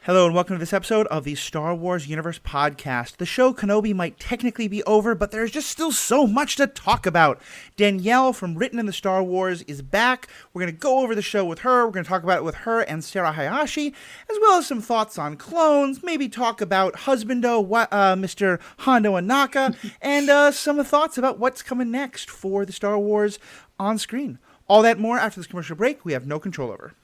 Hello and welcome to this episode of the Star Wars Universe Podcast. The show Kenobi might technically be over, but there's just still so much to talk about. Danielle from Written in the Star Wars is back. We're going to go over the show with her. We're going to talk about it with her and Sarah Hayashi, as well as some thoughts on clones, maybe talk about Husbando, Mr. Hondo Anaka, and some thoughts about what's coming next for the Star Wars on screen. All that more after this commercial break we have no control over.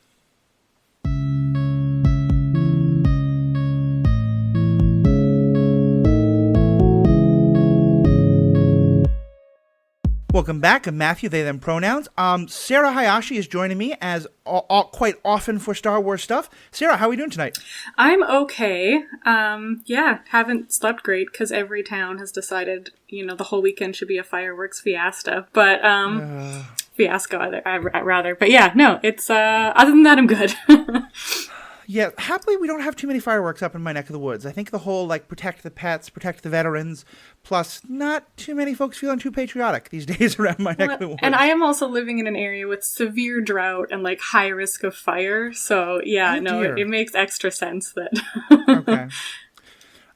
Welcome back. I'm Matthew, they, them pronouns. Sarah Hayashi is joining me as quite often for Star Wars stuff. Sarah, how are we doing tonight? I'm okay. Haven't slept great because every town has decided, the whole weekend should be a fireworks fiesta. But, fiasco, rather. But yeah, no, it's, other than that, I'm good. Yeah, happily we don't have too many fireworks up in my neck of the woods. I think the whole, protect the pets, protect the veterans, plus not too many folks feeling too patriotic these days around my neck of the woods. And I am also living in an area with severe drought and, high risk of fire. So, yeah, it makes extra sense that... Okay.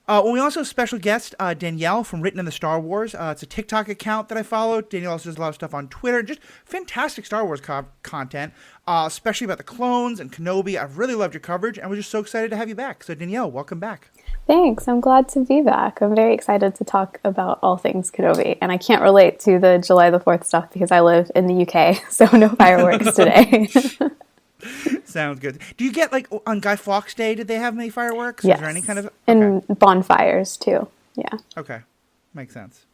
We also have special guest Danielle from Written in the Star Wars. It's a TikTok account that I follow. Danielle also does a lot of stuff on Twitter. Just fantastic Star Wars content, especially about the clones and Kenobi. I've really loved your coverage, and we're just so excited to have you back. So Danielle, welcome back. Thanks. I'm glad to be back. I'm very excited to talk about all things Kenobi. And I can't relate to the July the 4th stuff because I live in the UK, so no fireworks today. Sounds good. Do you get, on Guy Fawkes Day, did they have many fireworks? Yes. Is there any kind of... Okay. And bonfires, too. Yeah. Okay. Makes sense.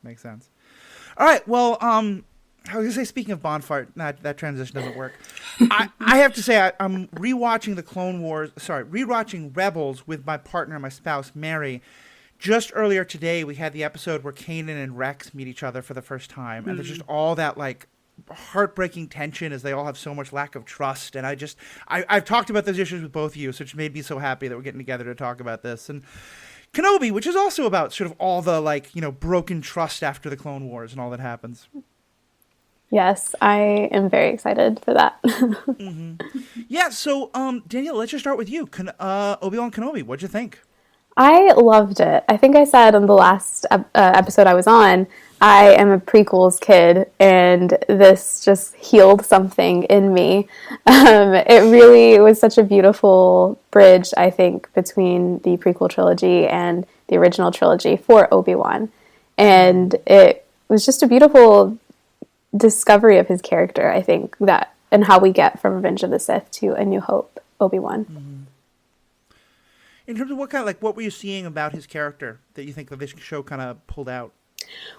All right, well, I was going to say, speaking of bonfire, that transition doesn't work. I have to say, I'm rewatching rewatching Rebels with my partner, my spouse, Mary. Just earlier today, we had the episode where Kanan and Rex meet each other for the first time, and there's just all that, heartbreaking tension as they all have so much lack of trust. And I've talked about those issues with both of you, so it made me so happy that we're getting together to talk about this. And Kenobi, which is also about sort of all the broken trust after the Clone Wars and all that happens. Yes, I am very excited for that. Mm-hmm. Yeah, so Danielle, let's just start with you. Obi-Wan Kenobi, what'd you think? I loved it. I think I said in the last episode I was on, I am a prequels kid, and this just healed something in me. It really was such a beautiful bridge, I think, between the prequel trilogy and the original trilogy for Obi-Wan. And it was just a beautiful discovery of his character, I think, and how we get from Revenge of the Sith to A New Hope, Obi-Wan. Mm-hmm. In terms of what were you seeing about his character that you think that this show kind of pulled out?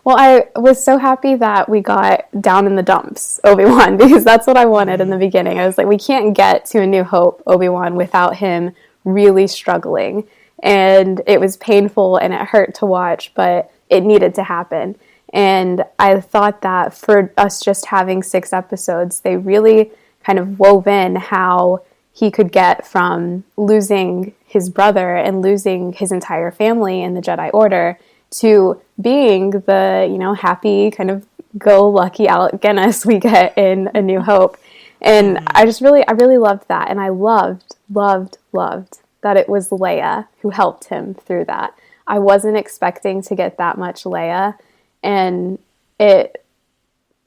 Well, I was so happy that we got down in the dumps Obi-Wan, because that's what I wanted in the beginning. I was like, we can't get to A New Hope Obi-Wan without him really struggling. And it was painful and it hurt to watch, but it needed to happen. And I thought that for us just having 6 episodes, they really kind of wove in how he could get from losing his brother and losing his entire family in the Jedi Order to being the, happy kind of go-lucky Alec Guinness we get in A New Hope. And I really loved that. And I loved that it was Leia who helped him through that. I wasn't expecting to get that much Leia. And it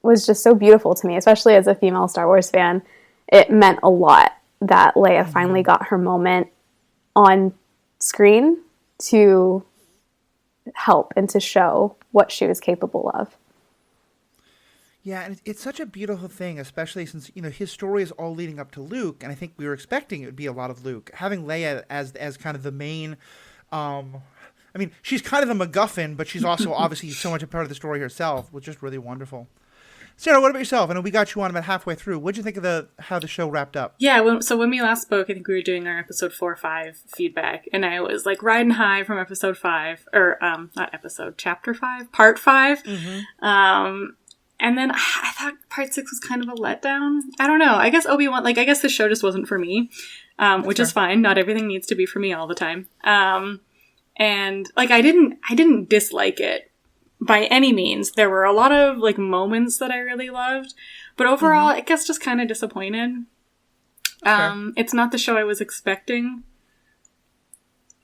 was just so beautiful to me, especially as a female Star Wars fan. It meant a lot that Leia finally got her moment on screen to help and to show what she was capable of. Yeah, and it's such a beautiful thing, especially since, his story is all leading up to Luke, and I think we were expecting it would be a lot of Luke. Having Leia as kind of the main, she's kind of the MacGuffin, but she's also obviously so much a part of the story herself, was just really wonderful. Sarah, what about yourself? I know we got you on about halfway through. What did you think of how the show wrapped up? Yeah, so when we last spoke, I think we were doing our episode 4 or 5 feedback, and I was riding high from episode 5, or chapter 5, part 5. Mm-hmm. And then I thought part 6 was kind of a letdown. I don't know. I guess Obi-Wan, I guess the show just wasn't for me, which is fine. Not everything needs to be for me all the time. And I didn't dislike it by any means. There were a lot of moments that I really loved, but overall, I guess just kind of disappointed. It's not the show I was expecting.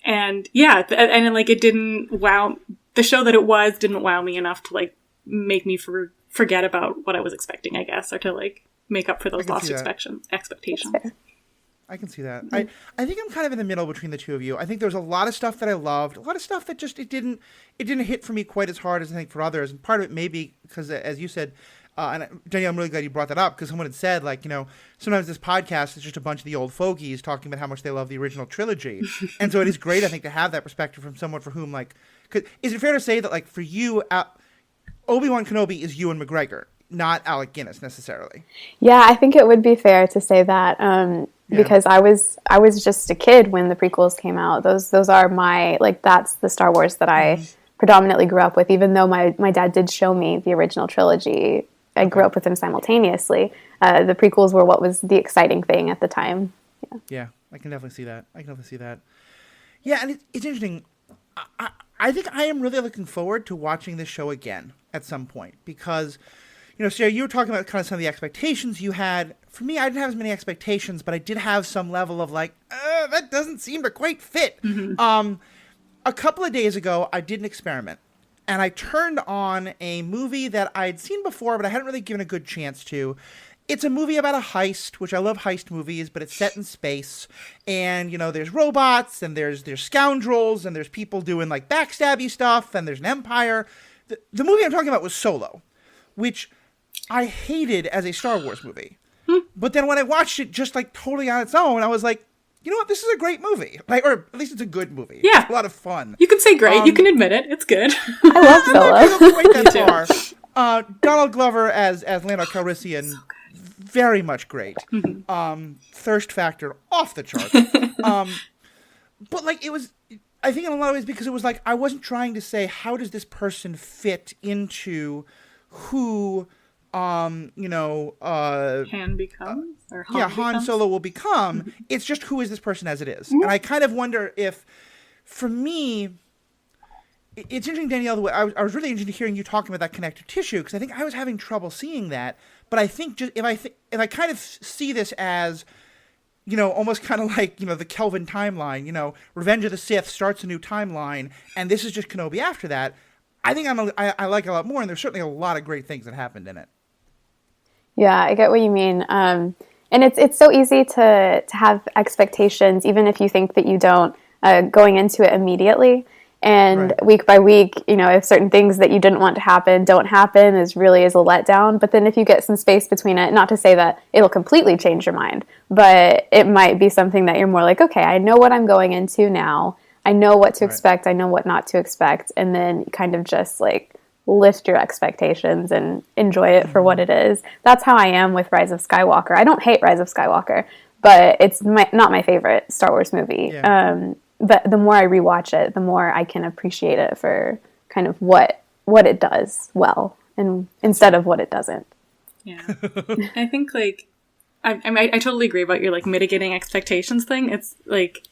And yeah, and like it didn't wow, the show that it was didn't wow me enough to like make me forget about what I was expecting, I guess, or to like make up for those lost expectations. I can see that. I think I'm kind of in the middle between the two of you. I think there was a lot of stuff that I loved, a lot of stuff that just it didn't hit for me quite as hard as I think for others. And part of it may be because, as you said, and Danielle, I'm really glad you brought that up, because someone had said, like, you know, sometimes this podcast is just a bunch of the old fogies talking about how much they love the original trilogy. And so it is great, I think, to have that perspective from someone for whom, like, is it fair to say that, like, for you, Obi-Wan Kenobi is Ewan McGregor, not Alec Guinness necessarily? Yeah, I think it would be fair to say that. Because I was just a kid when the prequels came out. Those are my, like, that's the Star Wars that I predominantly grew up with, even though my dad did show me the original trilogy. I grew up with them simultaneously. The prequels were what was the exciting thing at the time. Yeah, I can definitely see that. Yeah, and it's interesting. I think I am really looking forward to watching this show again at some point, because, you know, Sarah, you were talking about kind of some of the expectations you had. For me, I didn't have as many expectations, but I did have some level of like, that doesn't seem to quite fit. A couple of days ago, I did an experiment, and I turned on a movie that I'd seen before, but I hadn't really given a good chance to. It's a movie about a heist, which I love heist movies, but it's set in space. And, you know, there's robots, and there's scoundrels, and there's people doing, like, backstabby stuff, and there's an empire. The movie I'm talking about was Solo, which I hated as a Star Wars movie. But then when I watched it just, like, totally on its own, I was like, you know what, this is a great movie. Like, or at least it's a good movie. Yeah. It's a lot of fun. You can say great. You can admit it. It's good. I love Solo. I'm not quite that far. Donald Glover as Lando Calrissian, so very much great. Thirst factor off the chart. But, like, it was, I think in a lot of ways, because it was like, I wasn't trying to say, how does this person fit into who, Han becomes? Or Han Solo will become. It's just, who is this person as it is? And I kind of wonder if, for me, it's interesting, Danielle, the way I was really interested in hearing you talking about that connective tissue, because I think I was having trouble seeing that. But I think just if I kind of see this as, you know, almost kind of like, you know, the Kelvin timeline, you know, Revenge of the Sith starts a new timeline, and this is just Kenobi after that. I think I like it a lot more, and there's certainly a lot of great things that happened in it. Yeah, I get what you mean. And it's so easy to have expectations, even if you think that you don't, going into it immediately. And week by week, you know, if certain things that you didn't want to happen don't happen, is a letdown. But then if you get some space between it, not to say that it'll completely change your mind, but it might be something that you're more like, okay, I know what I'm going into now. I know what to expect. I know what not to expect. And then kind of just like lift your expectations and enjoy it for what it is. That's how I am with Rise of Skywalker. I don't hate Rise of Skywalker, but it's not my favorite Star Wars movie. Yeah. But the more I rewatch it, the more I can appreciate it for kind of what it does well, and instead of what it doesn't. Yeah, I think like I totally agree about your like mitigating expectations thing. It's like,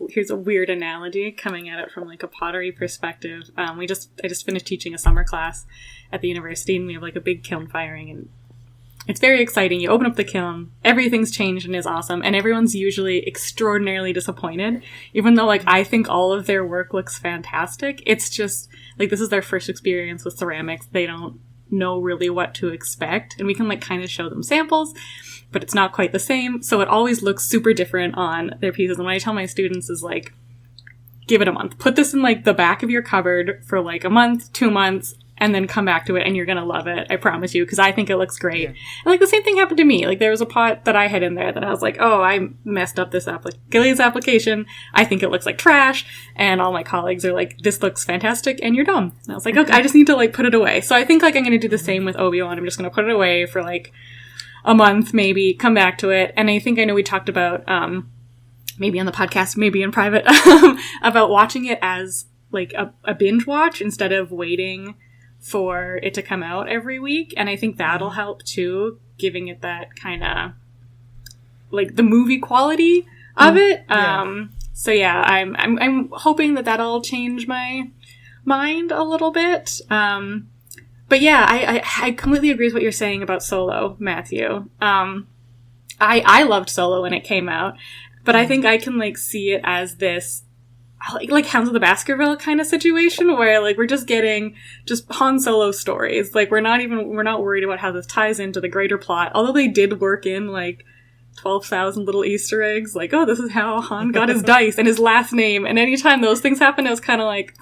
here's a weird analogy coming at it from like a pottery perspective. I just finished teaching a summer class at the university, and we have like a big kiln firing, and it's very exciting. You open up the kiln, everything's changed and is awesome, and everyone's usually extraordinarily disappointed, even though, like, I think all of their work looks fantastic. It's just, like, this is their first experience with ceramics. They don't know really what to expect, and we can, like, kind of show them samples, but it's not quite the same, so it always looks super different on their pieces. And what I tell my students is, like, give it a month. Put this in, like, the back of your cupboard for, like, a month, 2 months, and then come back to it, and you're gonna love it. I promise you, because I think it looks great. Yeah. And, like, the same thing happened to me. Like, there was a pot that I had in there that I was like, oh, I messed up this Gilead's application. I think it looks like trash. And all my colleagues are like, this looks fantastic, and you're dumb. And I was like, okay, I just need to, like, put it away. So I think, like, I'm gonna do the same with Obi-Wan. I'm just gonna put it away for, like, a month, maybe, come back to it. And I think I know we talked about, maybe on the podcast, maybe in private, about watching it as, like, a binge watch instead of waiting for it to come out every week. And I think that'll help too, giving it that kind of like the movie quality of it. So yeah, I'm hoping that that'll change my mind a little bit. But yeah, I completely agree with what you're saying about Solo, Matthew. I loved Solo when it came out, but I think I can like see it as this like Hounds of the Baskerville kind of situation where like we're just getting just Han Solo stories. Like we're not worried about how this ties into the greater plot. Although they did work in like 12,000 little Easter eggs, like, oh, this is how Han got his dice and his last name. And anytime those things happen, it was kind of like,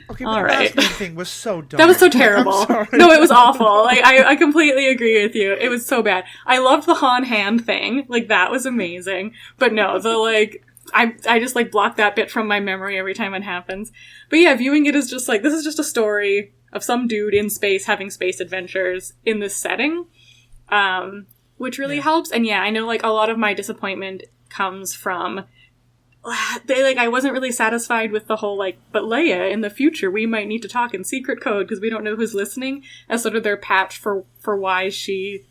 okay, all but right. The last thing was so dumb. That was so terrible. I'm sorry. No, it was awful. Like, I completely agree with you. It was so bad. I loved the Han hand thing. Like, that was amazing. But no, the, like, I just, like, block that bit from my memory every time it happens. But yeah, viewing it as just, like, this is just a story of some dude in space having space adventures in this setting. Which really helps. And yeah, I know, like, a lot of my disappointment comes from I wasn't really satisfied with the whole, like, but Leia, in the future, we might need to talk in secret code because we don't know who's listening, as sort of their patch for why she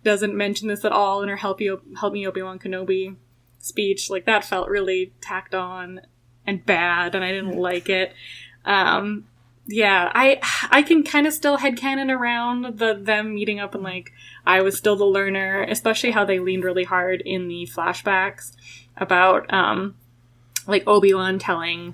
doesn't mention this at all in her help me Obi-Wan Kenobi speech. Like, that felt really tacked on and bad, and I didn't like it. Yeah, I can kind of still headcanon around them meeting up and, like, I was still the learner, especially how they leaned really hard in the flashbacks about, like, Obi-Wan telling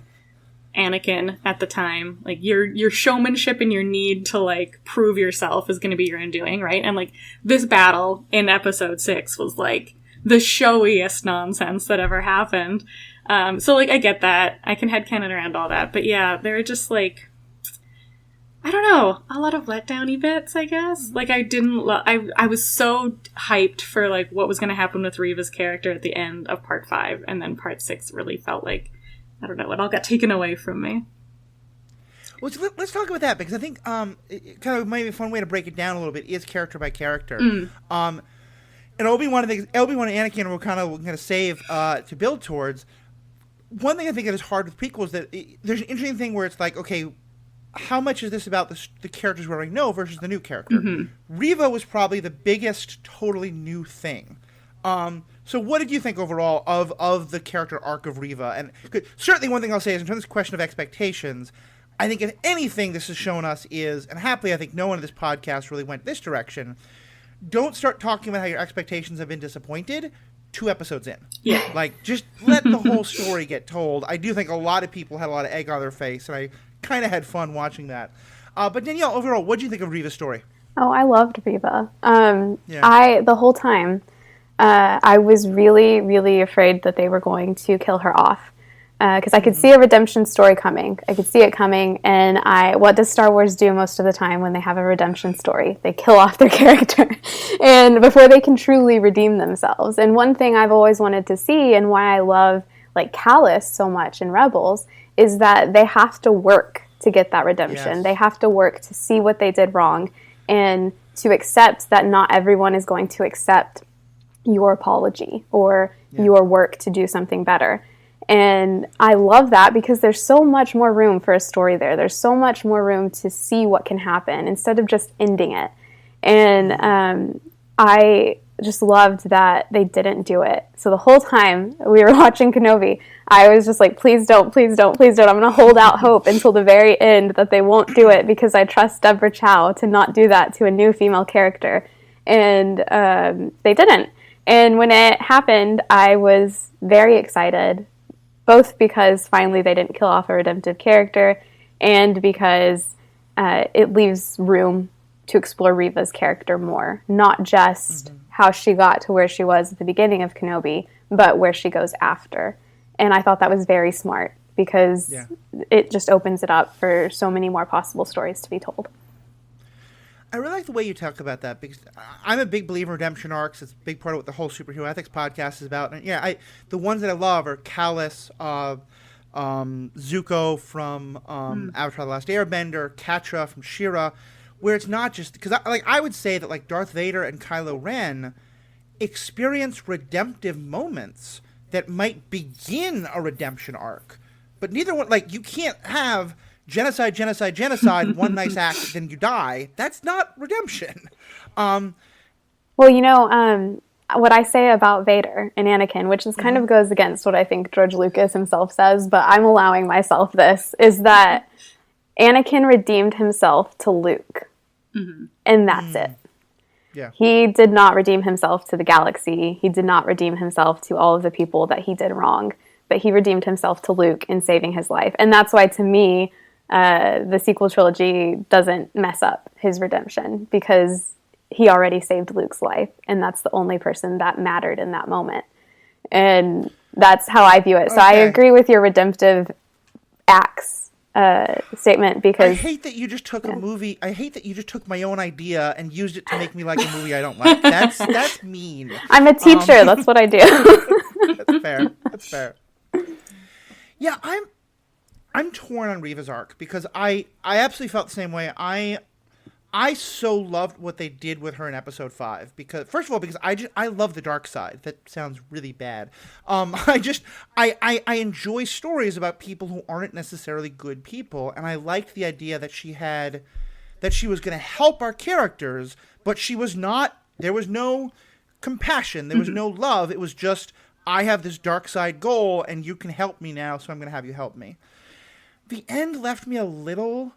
Anakin at the time, like, your showmanship and your need to, like, prove yourself is going to be your undoing, right? And, like, this battle in episode 6 was, like, the showiest nonsense that ever happened. So, like, I get that. I can headcanon around all that. But, yeah, they're just, like, I don't know, a lot of letdowny bits, I guess. Like, I didn't I was so hyped for, like, what was going to happen with Reva's character at the end of part 5, and then part 6 really felt like, I don't know, it all got taken away from me. Well, so let's talk about that, because I think it kind of might be a fun way to break it down a little bit is character by character. And Obi-Wan and Anakin were kind of save to build towards. One thing I think that is hard with prequels is that there's an interesting thing where it's like, okay, how much is this about the characters we already know versus the new character? Reva was probably the biggest totally new thing. So what did you think overall of the character arc of Reva? And certainly one thing I'll say is in terms of this question of expectations, I think if anything this has shown us is, and happily I think no one in this podcast really went this direction, don't start talking about how your expectations have been disappointed 2 episodes in. Yeah. Like, just let the whole story get told. I do think a lot of people had a lot of egg on their face, and I kind of had fun watching that. But Danielle, overall, what did you think of Reva's story? Oh, I loved Reva. The whole time, I was really, really afraid that they were going to kill her off. Because I could see a redemption story coming. I could see it coming, and what does Star Wars do most of the time when they have a redemption story? They kill off their character, and before they can truly redeem themselves. And one thing I've always wanted to see, and why I love, like, Callus so much in Rebels, is that they have to work to get that redemption. Yes. They have to work to see what they did wrong, and to accept that not everyone is going to accept your apology or your work to do something better. And I love that because there's so much more room for a story there. There's so much more room to see what can happen instead of just ending it. And I just loved that they didn't do it. So the whole time we were watching Kenobi, I was just like, please don't, please don't, please don't. I'm going to hold out hope until the very end that they won't do it because I trust Deborah Chow to not do that to a new female character. And they didn't. And when it happened, I was very excited. Both because finally they didn't kill off a redemptive character and because it leaves room to explore Reva's character more. Not just how she got to where she was at the beginning of Kenobi, but where she goes after. And I thought that was very smart because it just opens it up for so many more possible stories to be told. I really like the way you talk about that because I'm a big believer in redemption arcs. It's a big part of what the whole superhero ethics podcast is about. And the ones that I love are Callus, Zuko from Avatar: The Last Airbender, Catra from She-Ra, where it's not just because I would say that like Darth Vader and Kylo Ren experience redemptive moments that might begin a redemption arc, but neither one you can't have genocide, one nice act, then you die. That's not redemption. Well, what I say about Vader and Anakin, which is kind of goes against what I think George Lucas himself says, but I'm allowing myself this, is that Anakin redeemed himself to Luke. And that's it. Yeah. He did not redeem himself to the galaxy. He did not redeem himself to all of the people that he did wrong. but he redeemed himself to Luke in saving his life. And that's why, to me, the sequel trilogy doesn't mess up his redemption, because he already saved Luke's life, and that's the only person that mattered in that moment. And that's how I view it. So I agree with your redemptive acts statement, because I hate that you just took a movie. I hate that you just took my own idea and used it to make me like a movie I don't like. That's mean. I'm a teacher. That's what I do. That's fair. That's fair. Yeah, I'm torn on Reva's arc, because I absolutely felt the same way. I so loved what they did with her in episode 5, because first of all, because I love the dark side. That sounds really bad. I enjoy stories about people who aren't necessarily good people, and I liked the idea that she was going to help our characters, but she was not. There was no compassion. There was no love. It was just, I have this dark side goal, and you can help me now, so I'm going to have you help me. The end left me a little,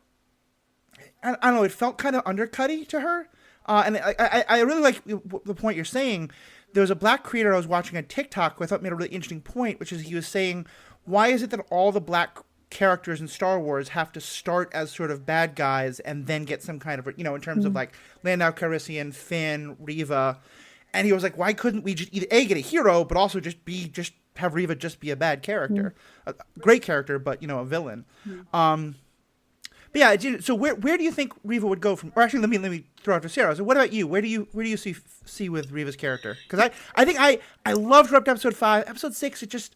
I don't know, it felt kind of undercutty to her. And I really like the point you're saying. There was a black creator I was watching on TikTok who I thought made a really interesting point, which is he was saying, why is it that all the black characters in Star Wars have to start as sort of bad guys and then get some kind of, in terms of like Lando Calrissian, Finn, Reva. And he was like, why couldn't we just either A, get a hero, but also just have Reva just be a bad character, a great character, but a villain. But yeah, so where do you think Reva would go from? Or actually, let me throw out to Sarah. So what about you? Where do you see with Reva's character? Because I think I loved her up to episode 5. Episode 6, it just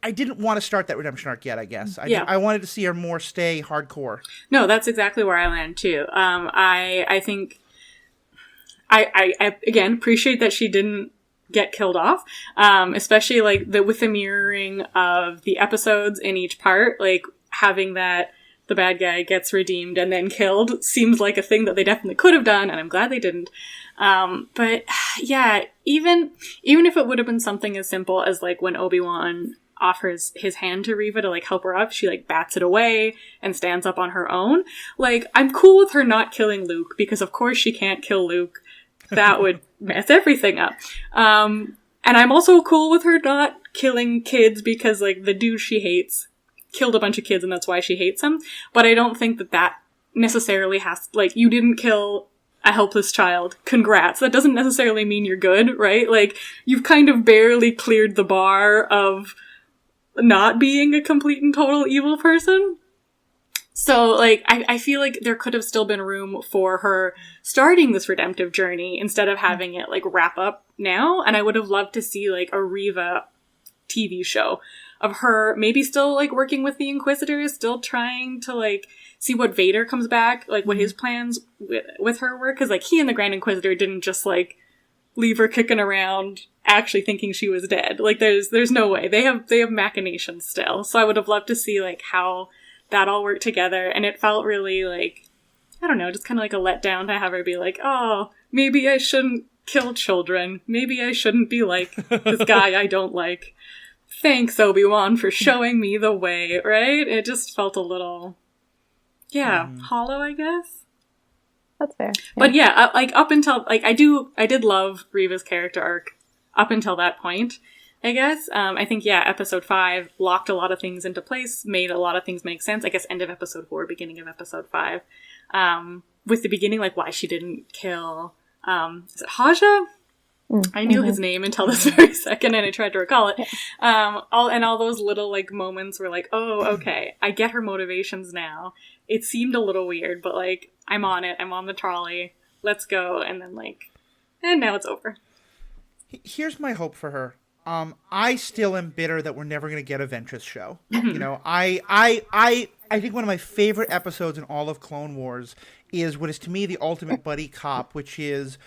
I didn't want to start that redemption arc yet. I guess I wanted to see her more stay hardcore. No, that's exactly where I land too. I think I again appreciate that she didn't get killed off, especially like with the mirroring of the episodes in each part, like having that the bad guy gets redeemed and then killed seems like a thing that they definitely could have done, and I'm glad they didn't. But yeah, even if it would have been something as simple as like when Obi-Wan offers his hand to Reva to like help her up, she like bats it away and stands up on her own. Like, I'm cool with her not killing Luke, because of course she can't kill Luke. That would mess everything up. And I'm also cool with her not killing kids, because like the dude she hates killed a bunch of kids and that's why she hates him. But I don't think that necessarily has, like, you didn't kill a helpless child. Congrats. That doesn't necessarily mean you're good, right? Like, you've kind of barely cleared the bar of not being a complete and total evil person. So, like, I feel like there could have still been room for her starting this redemptive journey instead of having it, like, wrap up now. And I would have loved to see, like, a Reva TV show of her maybe still, like, working with the Inquisitors, still trying to, like, see what Vader comes back, like, what his plans with her were. Because, like, he and the Grand Inquisitor didn't just, like, leave her kicking around actually thinking she was dead. Like, there's no way. They have machinations still. So I would have loved to see, like, how that all worked together. And it felt really, like, I don't know, just kind of like a letdown to have her be like, oh, maybe I shouldn't kill children. Maybe I shouldn't be like this guy I don't like. Thanks, Obi-Wan, for showing me the way, right? It just felt a little, hollow, I guess. That's fair. Yeah. But yeah, like, up until, like, I did love Reva's character arc up until that point, I guess. I think, episode 5 locked a lot of things into place, made a lot of things make sense. I guess end of episode 4, beginning of episode 5. With the beginning, like, why she didn't kill, is it Haja? I knew his name until this very second, and I tried to recall it. All those little, like, moments were like, oh, okay, I get her motivations now. It seemed a little weird, but, like, I'm on it. I'm on the trolley. Let's go. And then, like, and now it's over. Here's my hope for her. I still am bitter that we're never going to get a Ventress show. You know, I think one of my favorite episodes in all of Clone Wars is what is to me the ultimate buddy cop, which is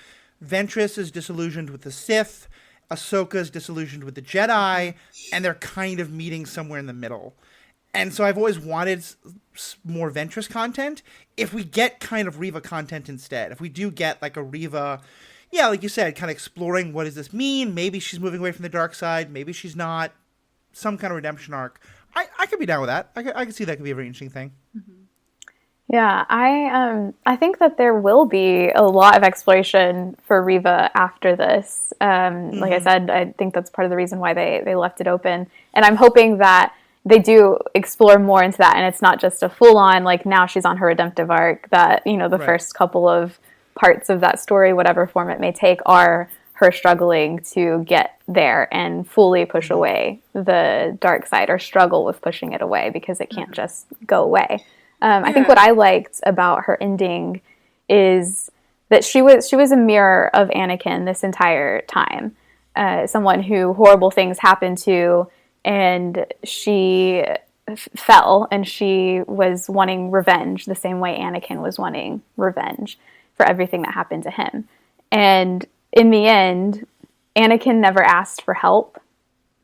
Ventress is disillusioned with the Sith, Ahsoka's disillusioned with the Jedi, and they're kind of meeting somewhere in the middle. And so I've always wanted more Ventress content. If we get kind of Reva content instead, if we do get like a Reva, like you said, kind of exploring what does this mean? Maybe she's moving away from the dark side. Maybe she's not. Some kind of redemption arc. I could be down with that. I could see that could be a very interesting thing. Mm-hmm. Yeah, I think that there will be a lot of exploration for Riva after this. Like I said, I think that's part of the reason why they left it open. And I'm hoping that they do explore more into that, and it's not just a full-on, like, now she's on her redemptive arc, that, you know, the first couple of parts of that story, whatever form it may take, are her struggling to get there and fully push away the dark side, or struggle with pushing it away, because it can't just go away. I think what I liked about her ending is that she was a mirror of Anakin this entire time. Someone who horrible things happened to, and she fell, and she was wanting revenge the same way Anakin was wanting revenge for everything that happened to him. And in the end, Anakin never asked for help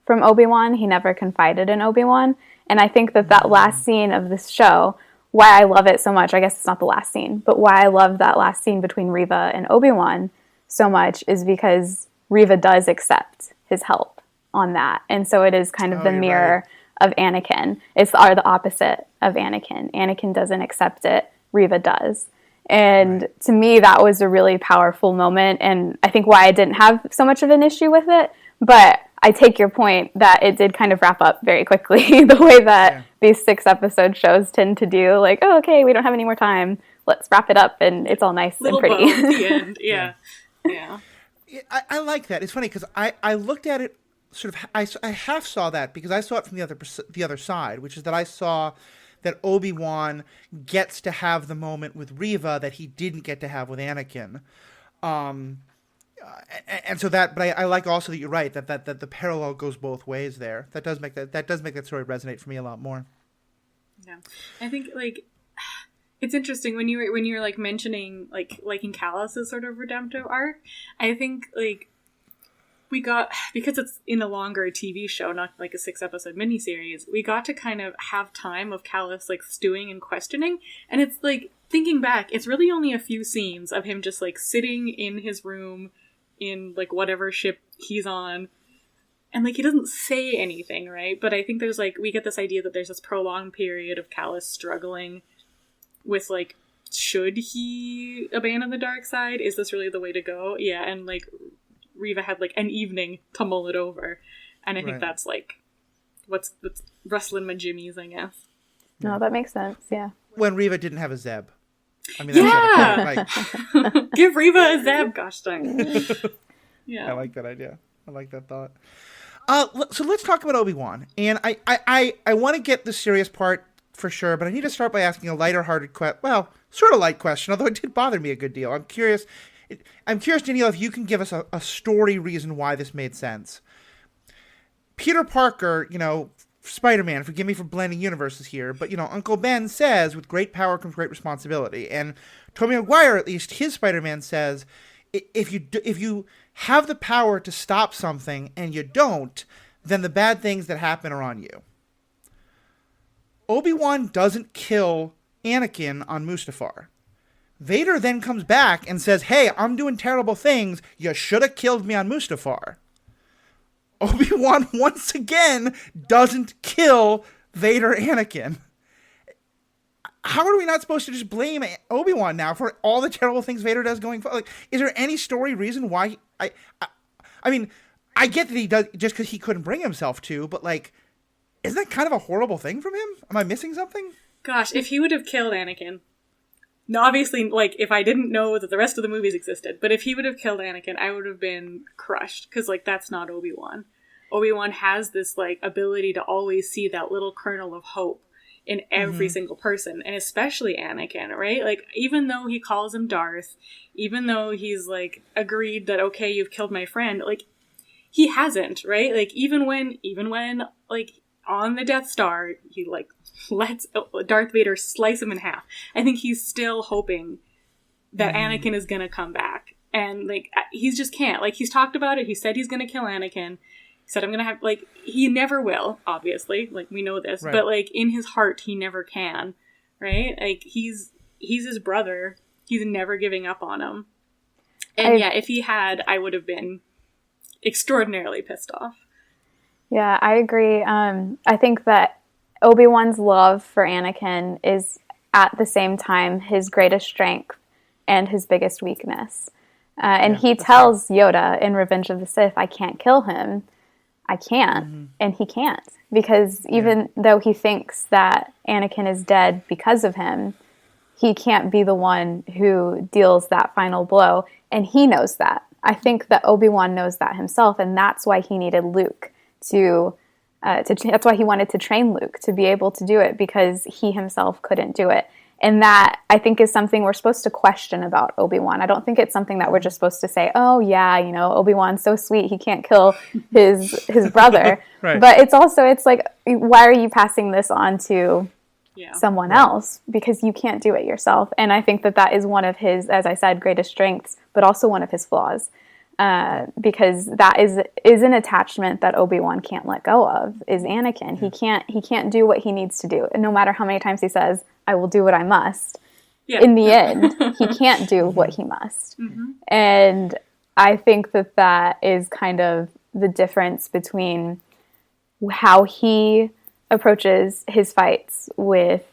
from Obi-Wan. He never confided in Obi-Wan. And I think that last scene of this show, why I love it so much, I guess it's not the last scene, but why I love that last scene between Riva and Obi-Wan so much is because Riva does accept his help on that. And so it is kind of the mirror of Anakin. Are the opposite of Anakin. Anakin doesn't accept it, Riva does. And to me, that was a really powerful moment, and I think why I didn't have so much of an issue with it. But I take your point that it did kind of wrap up very quickly, the way that these 6-episode shows tend to do. Like, oh, okay, we don't have any more time. Let's wrap it up, and it's all nice and pretty. Bow at the end. Yeah. I like that. It's funny because I looked at it sort of. I half saw that because I saw it from the other side, which is that I saw that Obi-Wan gets to have the moment with Riva that he didn't get to have with Anakin. And so that, but I like also that you're right, that the parallel goes both ways there. That does make that story resonate for me a lot more. Yeah. I think, like, it's interesting when you're like mentioning, like, liking Callus's sort of redemptive arc. I think, like, we got, because it's in a longer TV show, not like a 6-episode miniseries, we got to kind of have time of Callus, like, stewing and questioning. And it's like, thinking back, it's really only a few scenes of him just, like, sitting in his room in, like, whatever ship he's on. And, like, he doesn't say anything, right? But I think there's, like, we get this idea that there's this prolonged period of Callus struggling with, like, should he abandon the dark side? Is this really the way to go? Yeah, and, like, Riva had, like, an evening to mull it over. And I think that's, like, what's rustling my jimmies, I guess. No, that makes sense, yeah. When Riva didn't have a Zeb. I mean, that's like, give Riva a Zeb, gosh dang it. Yeah. I like that idea. I like that thought. So let's talk about Obi-Wan. And I want to get the serious part for sure, but I need to start by asking a lighter-hearted sort of light question, although it did bother me a good deal. I'm curious, Danielle, if you can give us a story reason why this made sense. Peter Parker, Spider-Man, forgive me for blending universes here, but, Uncle Ben says, with great power comes great responsibility. And Tobey Maguire, at least, his Spider-Man says, if you have the power to stop something and you don't, then the bad things that happen are on you. Obi-Wan doesn't kill Anakin on Mustafar. Vader then comes back and says, hey, I'm doing terrible things. You should have killed me on Mustafar. Obi-Wan once again doesn't kill Vader Anakin. How are we not supposed to just blame Obi-Wan now for all the terrible things Vader does going forward? Like, is there any story reason why? I mean, I get that he does just because he couldn't bring himself to, but, like, isn't that kind of a horrible thing from him? Am I missing something? Gosh, if he would have killed Anakin, now obviously, like, if I didn't know that the rest of the movies existed, but if he would have killed Anakin, I would have been crushed, because, like, that's not Obi-Wan. Obi-Wan has this, like, ability to always see that little kernel of hope in every single person, and especially Anakin, right? Like, even though he calls him Darth, even though he's, like, agreed that, okay, you've killed my friend, like, he hasn't, right? Like, even when, like, on the Death Star, he, like, lets Darth Vader slice him in half. I think he's still hoping that Anakin is gonna come back. And, like, he just can't. Like, he's talked about it. He said he's gonna kill Anakin. He said, I'm gonna have, like, he never will, obviously. Like, we know this. Right. But, like, in his heart, he never can. Right? Like, he's his brother. He's never giving up on him. And, if he had, I would have been extraordinarily pissed off. Yeah, I agree. I think that Obi-Wan's love for Anakin is at the same time his greatest strength and his biggest weakness. And he tells Yoda in Revenge of the Sith, I can't kill him. I can't. And he can't. Because even though he thinks that Anakin is dead because of him, he can't be the one who deals that final blow. And he knows that. I think that Obi-Wan knows that himself. And that's why he needed Luke that's why he wanted to train Luke to be able to do it, because he himself couldn't do it. And that, I think, is something we're supposed to question about Obi-Wan. I don't think it's something that we're just supposed to say, oh, yeah, Obi-Wan's so sweet, he can't kill his brother. Right. But it's like, why are you passing this on to someone else? Because you can't do it yourself. And I think that is one of his, as I said, greatest strengths, but also one of his flaws. Because that is an attachment that Obi-Wan can't let go of, is Anakin. He can't do what he needs to do. And no matter how many times he says, I will do what I must, in the end, he can't do what he must. And I think that is kind of the difference between how he approaches his fights with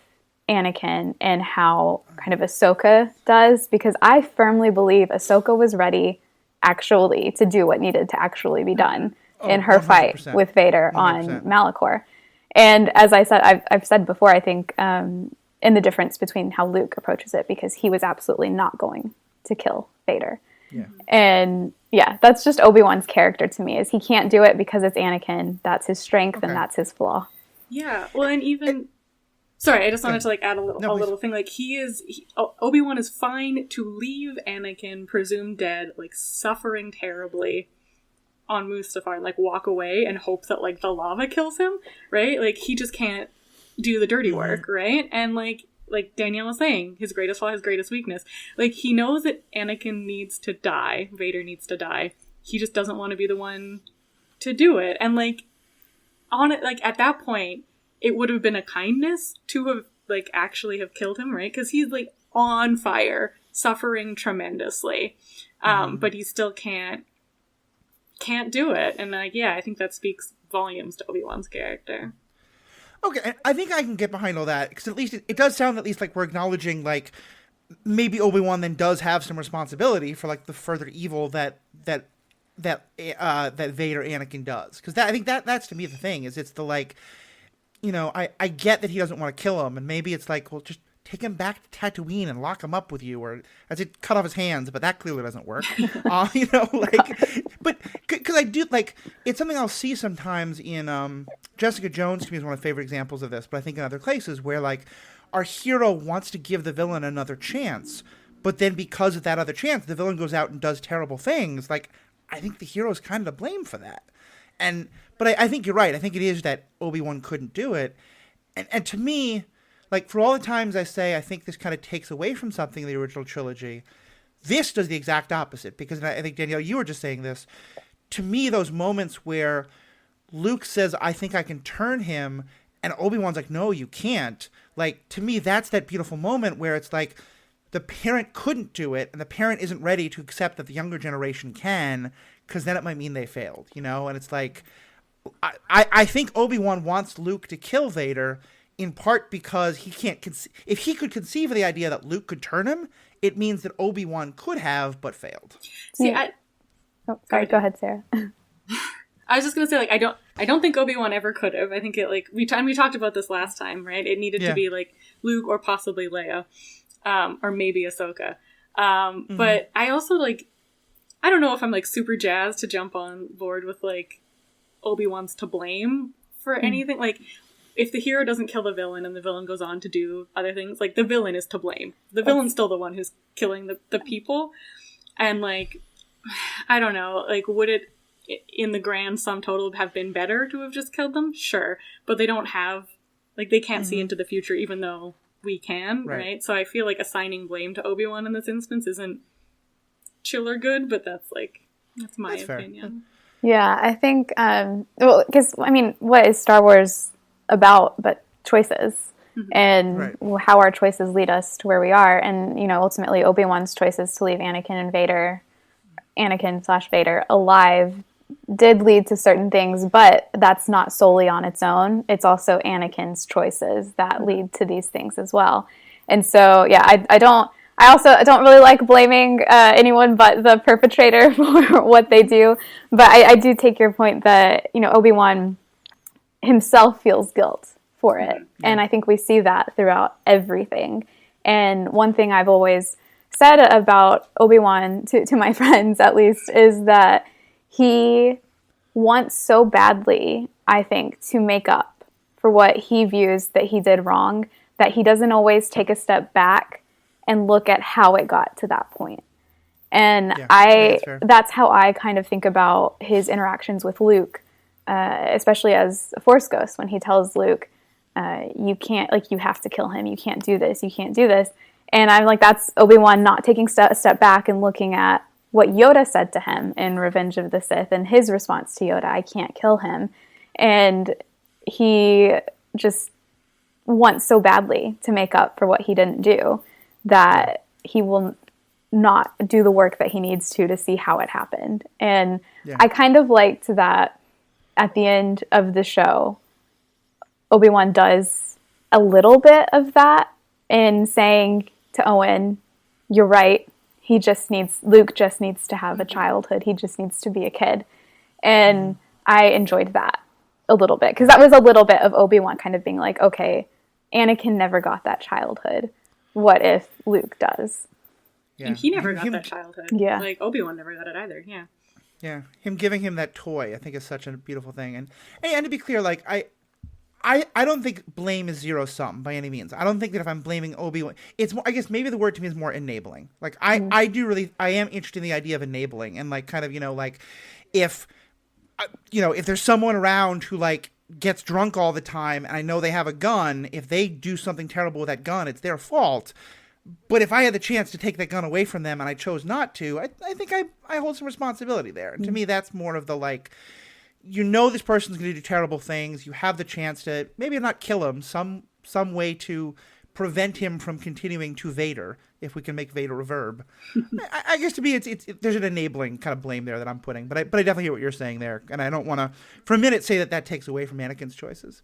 Anakin and how kind of Ahsoka does, because I firmly believe Ahsoka was ready actually to do what needed to actually be done in her 100%. Fight with Vader 100%. On Malachor. And as I said, I've said before, I think in the difference between how Luke approaches it, because he was absolutely not going to kill Vader. Yeah. And that's just Obi-Wan's character to me, is he can't do it because it's Anakin. That's his strength and that's his flaw. Yeah. Well, and even... Sorry, I just wanted to add a little thing. Obi-Wan is fine to leave Anakin presumed dead, suffering terribly on Mustafar, and walk away and hope that the lava kills him, right? He just can't do the dirty work, right? And like Danielle was saying, his greatest flaw, his greatest weakness. He knows that Anakin needs to die, Vader needs to die. He just doesn't want to be the one to do it. And at that point, it would have been a kindness to have actually have killed him, right? Because he's on fire, suffering tremendously, but he still can't do it. And I think that speaks volumes to Obi-Wan's character. Okay, I think I can get behind all that, because at least it does sound at least like we're acknowledging maybe Obi-Wan then does have some responsibility for the further evil that Vader Anakin does. Because I think that's to me the thing, is it's the I get that he doesn't want to kill him, and maybe it's well, just take him back to Tatooine and lock him up with you, or as it cut off his hands, but that clearly doesn't work. But because I do it's something I'll see sometimes in Jessica Jones. To me is one of my favorite examples of this, but I think in other places where our hero wants to give the villain another chance, but then because of that other chance, the villain goes out and does terrible things. I think the hero is kind of to blame for that. But I think you're right. I think it is that Obi-Wan couldn't do it. And to me, for all the times I say I think this kind of takes away from something in the original trilogy, this does the exact opposite. Because I think, Danielle, you were just saying this. To me, those moments where Luke says, I think I can turn him, and Obi-Wan's no, you can't. To me, that's that beautiful moment where it's the parent couldn't do it, and the parent isn't ready to accept that the younger generation can, because then it might mean they failed, And it's I think Obi-Wan wants Luke to kill Vader in part because he can't if he could conceive of the idea that Luke could turn him, it means that Obi-Wan could have but failed. See, sorry, go ahead, Sarah. I was just gonna say, I don't think Obi-Wan ever could have. I think it we talked about this last time, right? It needed to be Luke or possibly Leia, or maybe Ahsoka. But I also I don't know if I'm super jazzed to jump on board with Obi-Wan's to blame for anything. If the hero doesn't kill the villain and the villain goes on to do other things, the villain is to blame. The villain's still the one who's killing the people. And I don't know, would it in the grand sum total have been better to have just killed them? Sure. But they don't have, they can't see into the future, even though we can, right? So I feel assigning blame to Obi-Wan in this instance isn't chill or good, but that's my opinion. Fair. Yeah, I think, because, what is Star Wars about but choices? And how our choices lead us to where we are. And, ultimately Obi-Wan's choices to leave Anakin/Vader alive did lead to certain things, but that's not solely on its own. It's also Anakin's choices that lead to these things as well. And so, yeah, I also don't really like blaming anyone but the perpetrator for what they do. But I do take your point that, Obi-Wan himself feels guilt for it. Yeah. And I think we see that throughout everything. And one thing I've always said about Obi-Wan, to my friends at least, is that he wants so badly, I think, to make up for what he views that he did wrong, that he doesn't always take a step back and look at how it got to that point. And that's how I kind of think about his interactions with Luke, especially as a Force ghost, when he tells Luke, you can't, you have to kill him. You can't do this. You can't do this. And I'm like, that's Obi-Wan not taking a step back and looking at what Yoda said to him in Revenge of the Sith and his response to Yoda, I can't kill him. And he just wants so badly to make up for what he didn't do that he will not do the work that he needs to see how it happened. And I kind of liked that at the end of the show, Obi-Wan does a little bit of that in saying to Owen, you're right. Luke just needs to have a childhood. He just needs to be a kid. And I enjoyed that a little bit, because that was a little bit of Obi-Wan kind of being like, okay, Anakin never got that childhood. What if Luke does? Yeah. And he never got that childhood. Yeah. Like, Obi-Wan never got it either. Yeah. Yeah. Him giving him that toy, I think, is such a beautiful thing. And to be clear, like, I don't think blame is zero sum by any means. I don't think that if I'm blaming Obi-Wan, it's more, I guess maybe the word to me is more enabling. Like, I am interested in the idea of enabling, and like, kind of, like, if there's someone around who like gets drunk all the time and I know they have a gun, if they do something terrible with that gun, it's their fault. But if I had the chance to take that gun away from them and I chose not to, I think I hold some responsibility there. And to me, that's more of the like, this person's going to do terrible things. You have the chance to maybe not kill him, some way to prevent him from continuing to Vader, if we can make Vader a verb. I guess to me, there's an enabling kind of blame there that I'm putting. But I definitely hear what you're saying there, and I don't want to, for a minute, say that takes away from Anakin's choices.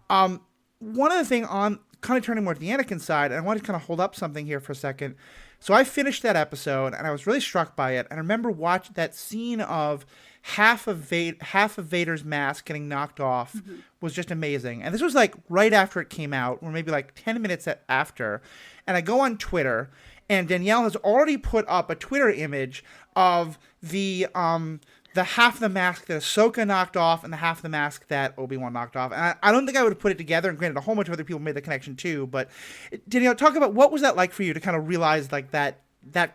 One other thing on kind of turning more to the Anakin side, and I want to kind of hold up something here for a second. So I finished that episode, and I was really struck by it. And I remember watching that scene of half of Vader's mask getting knocked off was just amazing. And this was like right after it came out, or maybe like 10 minutes after. And I go on Twitter, and Danielle has already put up a Twitter image of the half of the mask that Ahsoka knocked off and the half of the mask that Obi-Wan knocked off. And I don't think I would have put it together, and granted, a whole bunch of other people made the connection too. But Danielle, talk about what was that like for you to kind of realize like that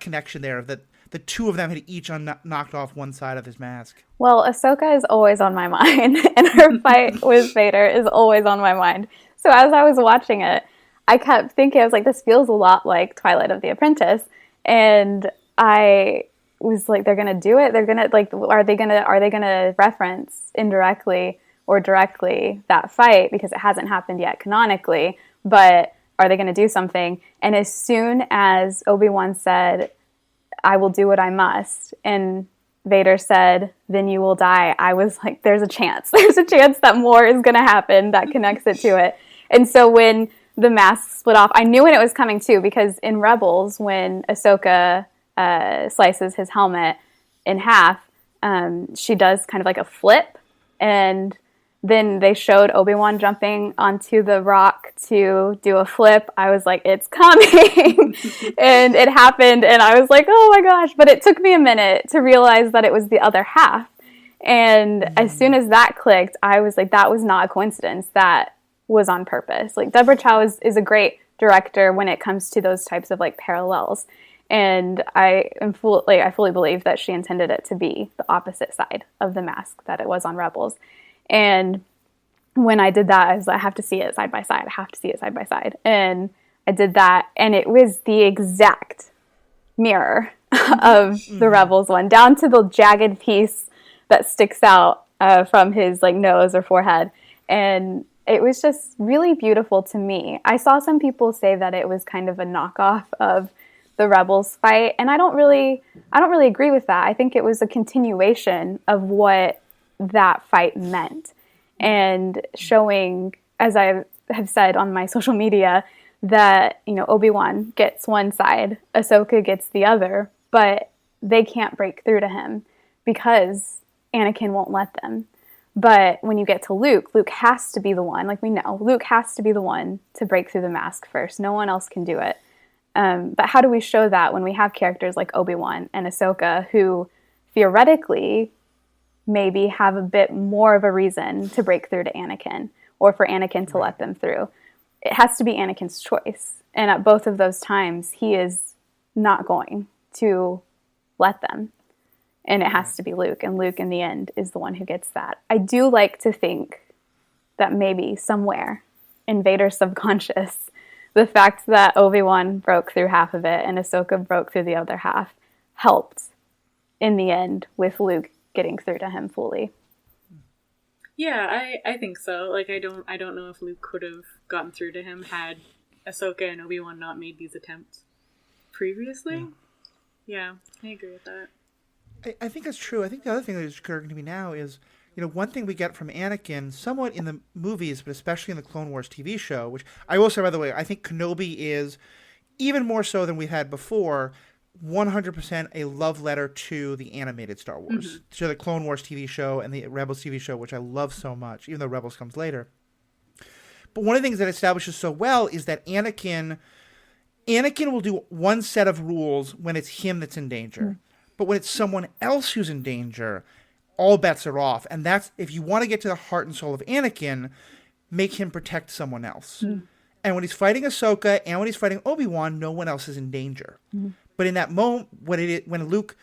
connection there, that the two of them had each knocked off one side of his mask. Well, Ahsoka is always on my mind, and her fight with Vader is always on my mind. So as I was watching it, I kept thinking, I was like, this feels a lot like Twilight of the Apprentice. And I was like, they're going to do it? They're going to, like, are they going to reference indirectly or directly that fight? Because it hasn't happened yet canonically, but are they going to do something? And as soon as Obi-Wan said, I will do what I must, and Vader said, then you will die, I was like, there's a chance. There's a chance that more is going to happen that connects it to it. And so when the mask split off, I knew when it was coming too, because in Rebels, when Ahsoka slices his helmet in half, she does kind of like a flip, and then they showed Obi-Wan jumping onto the rock to do a flip. I was like, it's coming. And it happened, and I was like, oh my gosh. But it took me a minute to realize that it was the other half. And as soon as that clicked, I was like, that was not a coincidence. That was on purpose. Like, Deborah Chow is a great director when it comes to those types of like parallels. And I fully believe that she intended it to be the opposite side of the mask that it was on Rebels. And when I did that, I was like, I have to see it side by side. I have to see it side by side. And I did that, and it was the exact mirror of the Rebels one, down to the jagged piece that sticks out from his like nose or forehead. And it was just really beautiful to me. I saw some people say that it was kind of a knockoff of the Rebels fight, and I don't really agree with that. I think it was a continuation of what that fight meant, and showing, as I have said on my social media, that, Obi-Wan gets one side, Ahsoka gets the other, but they can't break through to him because Anakin won't let them. But when you get to Luke, Luke has to be the one, like we know, Luke has to be the one to break through the mask first. No one else can do it. But how do we show that when we have characters like Obi-Wan and Ahsoka who theoretically maybe have a bit more of a reason to break through to Anakin or for Anakin to let them through? It has to be Anakin's choice. And at both of those times, he is not going to let them. And it has to be Luke. And Luke, in the end, is the one who gets that. I do like to think that maybe somewhere in Vader's subconscious, the fact that Obi-Wan broke through half of it and Ahsoka broke through the other half helped in the end with Luke getting through to him fully. Yeah, I think so. Like, I don't know if Luke could have gotten through to him had Ahsoka and Obi-Wan not made these attempts previously. Yeah, I agree with that. I think that's true. I think the other thing that is occurring to me now is, one thing we get from Anakin, somewhat in the movies, but especially in the Clone Wars TV show, which I will say, by the way, I think Kenobi is, even more so than we've had before, 100% a love letter to the animated Star Wars, to the Clone Wars TV show and the Rebels TV show, which I love so much, even though Rebels comes later. But one of the things that establishes so well is that Anakin will do one set of rules when it's him that's in danger. But when it's someone else who's in danger, all bets are off. And that's, if you want to get to the heart and soul of Anakin, make him protect someone else. And when he's fighting Ahsoka and when he's fighting Obi-Wan, no one else is in danger. But in that moment, when Luke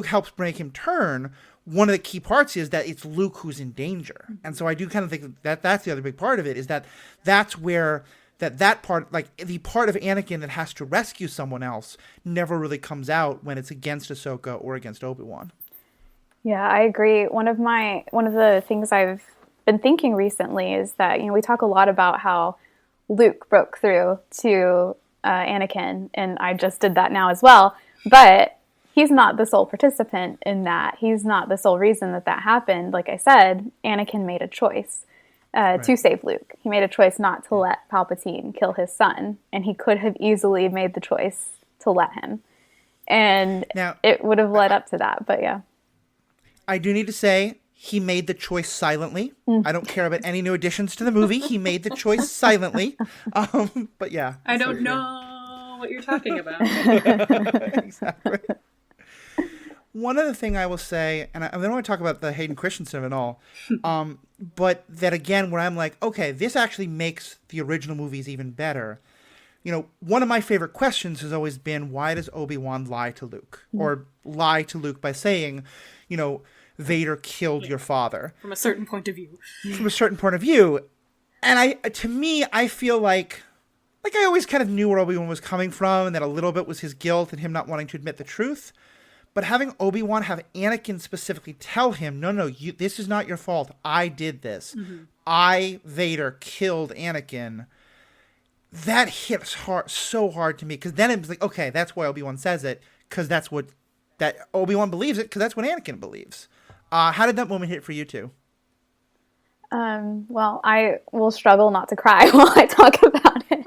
helps make him turn, one of the key parts is that it's Luke who's in danger. And so I do kind of think that that's the other big part of it, is that that's where that part, like the part of Anakin that has to rescue someone else, never really comes out when it's against Ahsoka or against Obi-Wan. Yeah, I agree. One of the things I've been thinking recently is that, we talk a lot about how Luke broke through to Anakin, and I just did that now as well. But he's not the sole participant in that. He's not the sole reason that happened. Like I said, Anakin made a choice to save Luke. He made a choice not to let Palpatine kill his son, and he could have easily made the choice to let him. And now, it would have led up to that, but yeah. I do need to say, he made the choice silently. I don't care about any new additions to the movie. He made the choice silently. But yeah. I don't know what you're talking about. Exactly. One other thing I will say, and I don't want to talk about the Hayden Christensen of it all, but that again, where I'm like, okay, this actually makes the original movies even better. One of my favorite questions has always been, why does Obi-Wan lie to Luke? Or lie to Luke by saying, Vader killed your father. From a certain point of view. And I feel like I always kind of knew where Obi-Wan was coming from, and that a little bit was his guilt and him not wanting to admit the truth. But having Obi-Wan have Anakin specifically tell him, no, this is not your fault. I did this. I, Vader, killed Anakin. That hits so hard to me, because then it was like, okay, that's why Obi-Wan says it, because that Obi-Wan believes it, because that's what Anakin believes. How did that moment hit for you two? Well, I will struggle not to cry while I talk about it.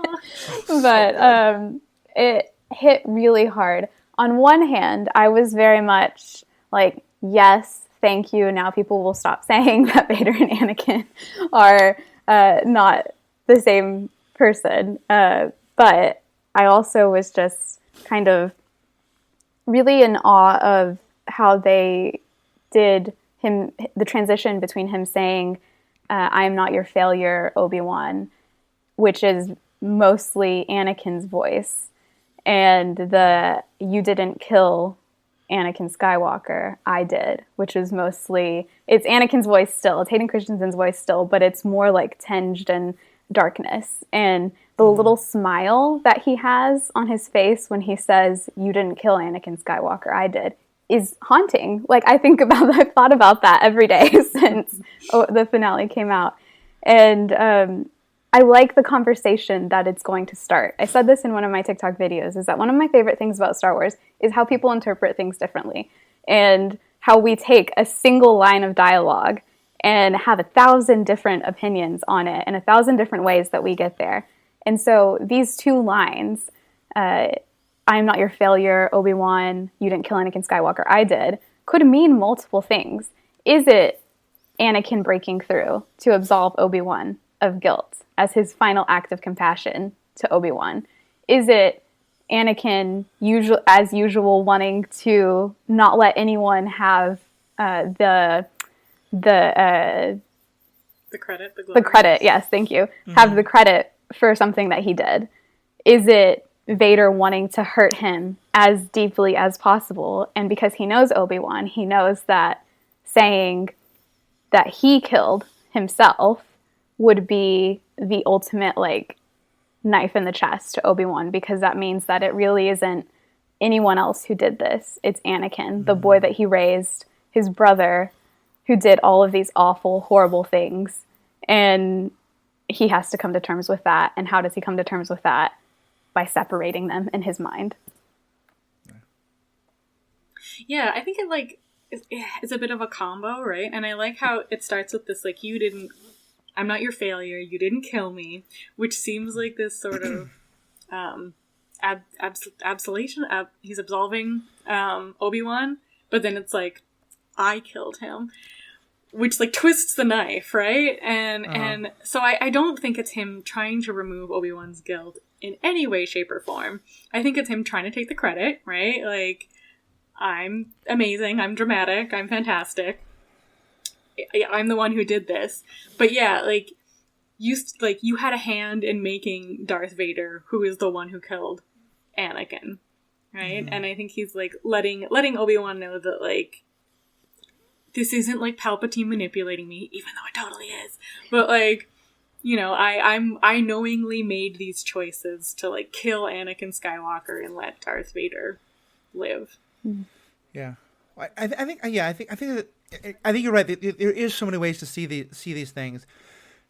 But it hit really hard. On one hand, I was very much like, yes, thank you. Now people will stop saying that Vader and Anakin are not the same person. But I also was just kind of really in awe of how they did the transition between him saying, I am not your failure, Obi-Wan, which is mostly Anakin's voice, and the you didn't kill Anakin Skywalker, I did, which is mostly, it's Anakin's voice still, it's Hayden Christensen's voice still, but it's more like tinged in darkness. And the little smile that he has on his face when he says, you didn't kill Anakin Skywalker, I did, is haunting. Like, I've thought about that every day since the finale came out. And I like the conversation that it's going to start. I said this in one of my TikTok videos, is that one of my favorite things about Star Wars is how people interpret things differently, and how we take a single line of dialogue and have 1,000 different opinions on it and 1,000 different ways that we get there. And so these two lines, I'm not your failure, Obi-Wan, you didn't kill Anakin Skywalker, I did, could mean multiple things. Is it Anakin breaking through to absolve Obi-Wan of guilt as his final act of compassion to Obi-Wan? Is it Anakin, as usual, wanting to not let anyone have the credit, the credit? Yes, thank you. Mm-hmm. Have the credit for something that he did. Is it Vader wanting to hurt him as deeply as possible? And because he knows Obi-Wan, he knows that saying that he killed himself would be the ultimate, like, knife in the chest to Obi-Wan, because that means that it really isn't anyone else who did this. It's Anakin, the boy that he raised, his brother, who did all of these awful, horrible things. And he has to come to terms with that. And how does he come to terms with that? By separating them in his mind. Yeah, I think it's a bit of a combo, right? And I like how it starts with this, like, I'm not your failure, you didn't kill me, which seems like this sort of absolution. He's absolving Obi-Wan, but then it's like, I killed him, which, like, twists the knife, right? And so I don't think it's him trying to remove Obi-Wan's guilt in any way, shape, or form. I think it's him trying to take the credit, right? Like, I'm amazing, I'm dramatic, I'm fantastic, I'm the one who did this. But yeah, like, you had a hand in making Darth Vader, who is the one who killed Anakin, right? Mm-hmm. And I think he's, like, letting Obi-Wan know that, like, this isn't, like, Palpatine manipulating me, even though it totally is. But, like, you know, I knowingly made these choices to, like, kill Anakin Skywalker and let Darth Vader live. Yeah, I think you're right. There is so many ways to see these things.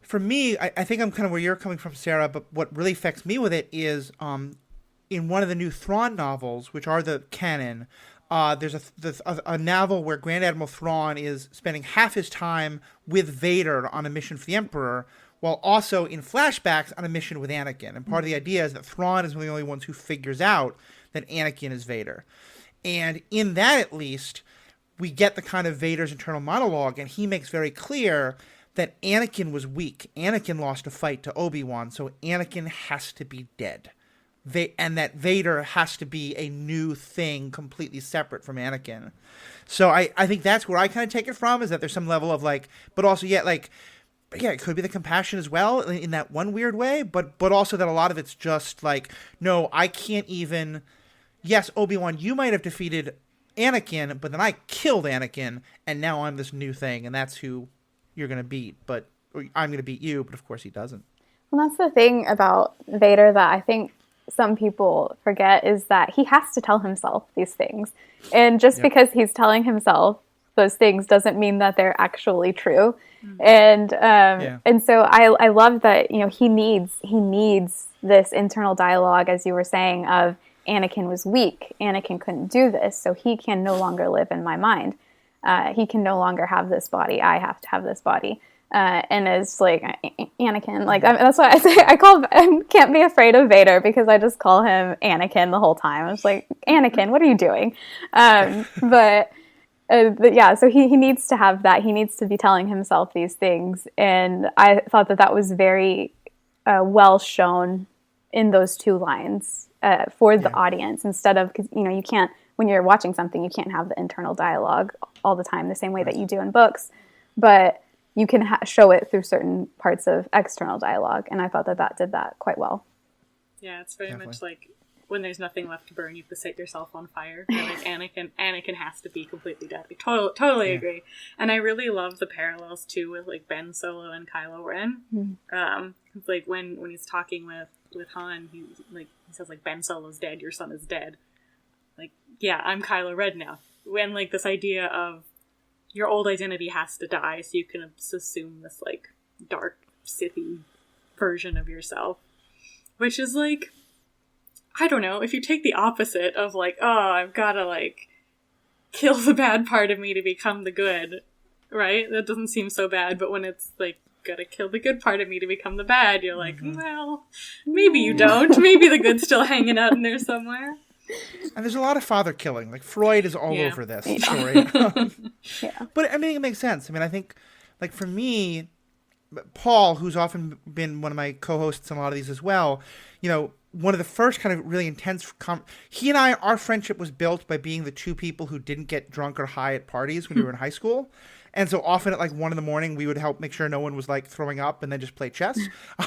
For me, I think I'm kind of where you're coming from, Sarah. But what really affects me with it is, in one of the new Thrawn novels, which are the canon, there's a novel where Grand Admiral Thrawn is spending half his time with Vader on a mission for the Emperor, while also in flashbacks on a mission with Anakin. And part of the idea is that Thrawn is one of the only ones who figures out that Anakin is Vader. And in that, at least, we get the kind of Vader's internal monologue, and he makes very clear that Anakin was weak. Anakin lost a fight to Obi-Wan, so Anakin has to be dead. And that Vader has to be a new thing completely separate from Anakin. So I think that's where I kind of take it from, is that there's some level of, like, but also, it could be the compassion as well in that one weird way, but also that a lot of it's just like, no, I can't even... Yes, Obi-Wan, you might have defeated Anakin, but then I killed Anakin, and now I'm this new thing, and that's who you're going to beat. Or I'm going to beat you, but of course he doesn't. Well, that's the thing about Vader that I think some people forget, is that he has to tell himself these things. And just because he's telling himself those things doesn't mean that they're actually true. Mm-hmm. And so I love that, you know, he needs this internal dialogue, as you were saying, of Anakin was weak. Anakin couldn't do this, so he can no longer live in my mind. He can no longer have this body. I have to have this body. And it's like, Anakin, like, that's why I say I can't be afraid of Vader, because I just call him Anakin the whole time. I was like, Anakin, what are you doing? But yeah, so he needs to have that. He needs to be telling himself these things. And I thought that was very well shown in those two lines for the audience, instead of, because, you know, you can't, when you're watching something, you can't have the internal dialogue all the time the same way that you do in books, but you can show it through certain parts of external dialogue. And I thought that did that quite well. Yeah, it's very much like when there's nothing left to burn, you have to set yourself on fire. And like Anakin has to be completely dead. Totally agree. And I really love the parallels too with, like, Ben Solo and Kylo Ren. Mm-hmm. Like when he's talking with Han, he says, like, Ben Solo's dead, your son is dead. Like, yeah, I'm Kylo Ren now. When, like, this idea of your old identity has to die so you can assume this, like, dark, Sithy version of yourself. Which is, like, I don't know, if you take the opposite of, like, oh, I've gotta, like, kill the bad part of me to become the good, right? That doesn't seem so bad, but when it's like, gotta kill the good part of me to become the bad, you're like, well, maybe you don't. Maybe the good's still hanging out in there somewhere. And there's a lot of father killing. Like, Freud is all over this story. But, I mean, it makes sense. I mean, I think, like, for me, Paul, who's often been one of my co-hosts on a lot of these as well, you know, one of the first kind of really intense he and I, our friendship was built by being the two people who didn't get drunk or high at parties when we were in high school. And so often at like 1 a.m, we would help make sure no one was like throwing up and then just play chess.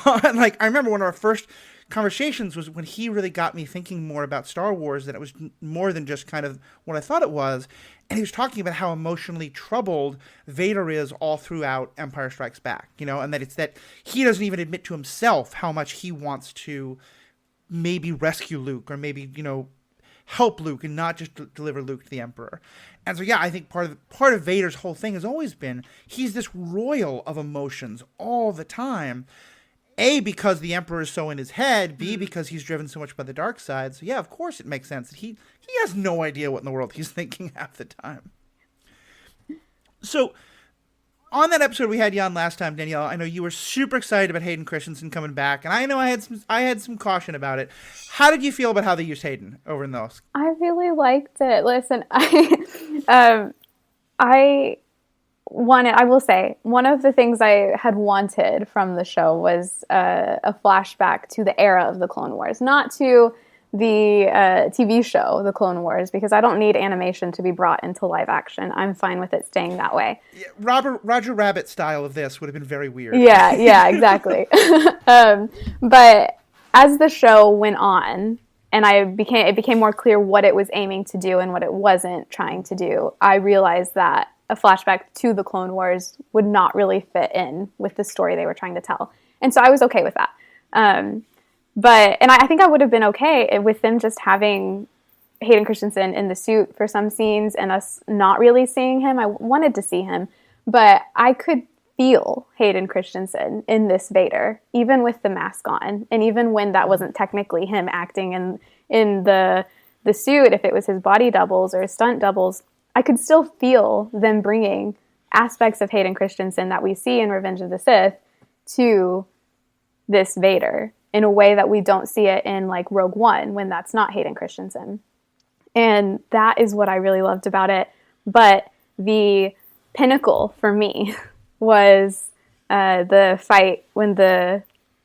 And like, I remember one of our first conversations was when he really got me thinking more about Star Wars, that it was more than just kind of what I thought it was. And he was talking about how emotionally troubled Vader is all throughout Empire Strikes Back, you know, and that it's that he doesn't even admit to himself how much he wants to maybe rescue Luke or maybe, you know, help Luke and not just deliver Luke to the Emperor. And so, yeah, I think part of Vader's whole thing has always been he's this royal of emotions all the time. A, because the Emperor is so in his head. B, because he's driven so much by the dark side. So, yeah, of course it makes sense that he has no idea what in the world he's thinking half the time. So, on that episode we had you on last time, Danielle, I know you were super excited about Hayden Christensen coming back, and I know I had some caution about it. How did you feel about how they used Hayden over in those? I really liked it. Listen, I will say, one of the things I had wanted from the show was a flashback to the era of the Clone Wars, not to the TV show, The Clone Wars, because I don't need animation to be brought into live action. I'm fine with it staying that way. Yeah, Roger Rabbit style of this would have been very weird. Yeah, exactly. But as the show went on, and it became more clear what it was aiming to do and what it wasn't trying to do, I realized that a flashback to the Clone Wars would not really fit in with the story they were trying to tell. And so I was okay with that. And I think I would have been okay with them just having Hayden Christensen in the suit for some scenes and us not really seeing him. I wanted to see him, but I could feel Hayden Christensen in this Vader, even with the mask on, and even when that wasn't technically him acting in the suit, if it was his body doubles or his stunt doubles, I could still feel them bringing aspects of Hayden Christensen that we see in Revenge of the Sith to this Vader in a way that we don't see it in like Rogue One when that's not Hayden Christensen. And that is what I really loved about it. But the pinnacle for me was the fight when the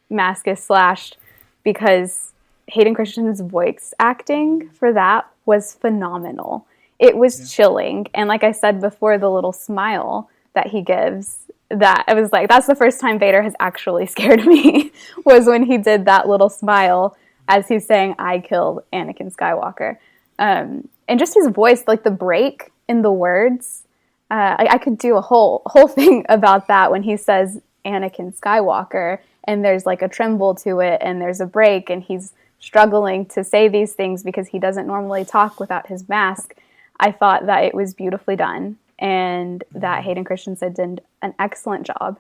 mask is slashed, because Hayden Christensen's voice acting for that was phenomenal. It was chilling. And like I said before, the little smile that he gives, that I was like, that's the first time Vader has actually scared me, was when he did that little smile as he's saying, I killed Anakin Skywalker. And just his voice, like the break in the words, I could do a whole thing about that when he says Anakin Skywalker, and there's like a tremble to it, and there's a break, and he's struggling to say these things because he doesn't normally talk without his mask. I thought that it was beautifully done, and that Hayden Christensen did an excellent job.